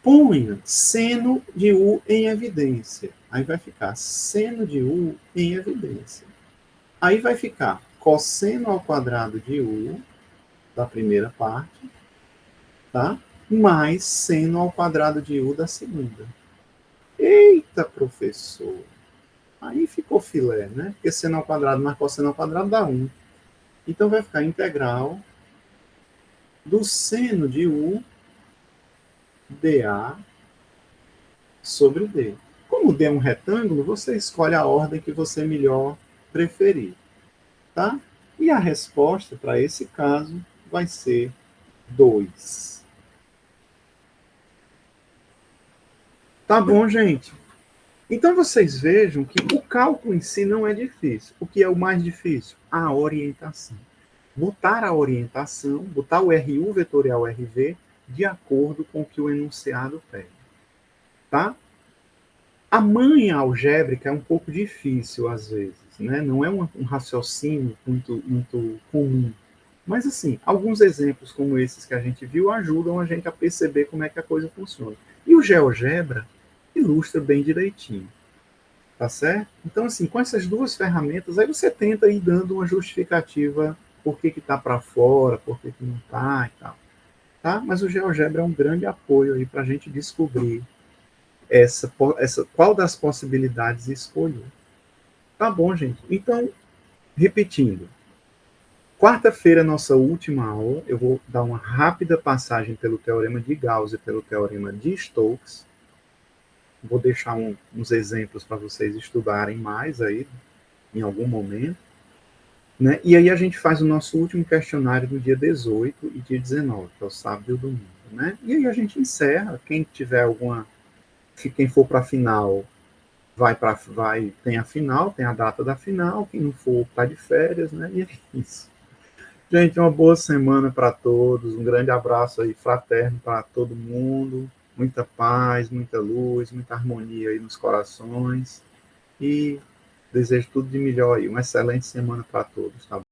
Ponha seno de U em evidência. Aí vai ficar seno de U em evidência. Aí vai ficar cosseno ao quadrado de U, da primeira parte, tá? Mais seno ao quadrado de U da segunda. Eita, professor! Aí ficou filé, né? Porque seno ao quadrado mais cosseno ao quadrado dá 1. Então vai ficar integral do seno de U dA sobre D. Como D é um retângulo, você escolhe a ordem que você melhor preferir, tá? E a resposta para esse caso vai ser 2. Tá bom, gente? Então vocês vejam que o cálculo em si não é difícil. O que é o mais difícil? A orientação. Botar a orientação, botar o RU vetorial RV de acordo com o que o enunciado pede. Tá? A manha algébrica é um pouco difícil às vezes, né? Não é um raciocínio muito comum. Mas, assim, alguns exemplos como esses que a gente viu ajudam a gente a perceber como é que a coisa funciona. E o GeoGebra ilustra bem direitinho. Tá certo? Então, assim, com essas duas ferramentas, aí você tenta ir dando uma justificativa por que está para fora, por que não está e tal. Tá? Mas o GeoGebra é um grande apoio aí para a gente descobrir qual das possibilidades escolher. Tá bom, gente? Então, repetindo. Quarta-feira, nossa última aula, eu vou dar uma rápida passagem pelo teorema de Gauss e pelo teorema de Stokes. Vou deixar uns exemplos para vocês estudarem mais aí, em algum momento. Né? E aí a gente faz o nosso último questionário no dia 18 e dia 19, que é o sábado e o domingo. Né? E aí a gente encerra, quem tiver alguma, quem for para a final, tem a final, tem a data da final, quem não for está de férias, né? E é isso. Gente, uma boa semana para todos, um grande abraço aí fraterno para todo mundo, muita paz, muita luz, muita harmonia aí nos corações e desejo tudo de melhor aí, uma excelente semana para todos, tá?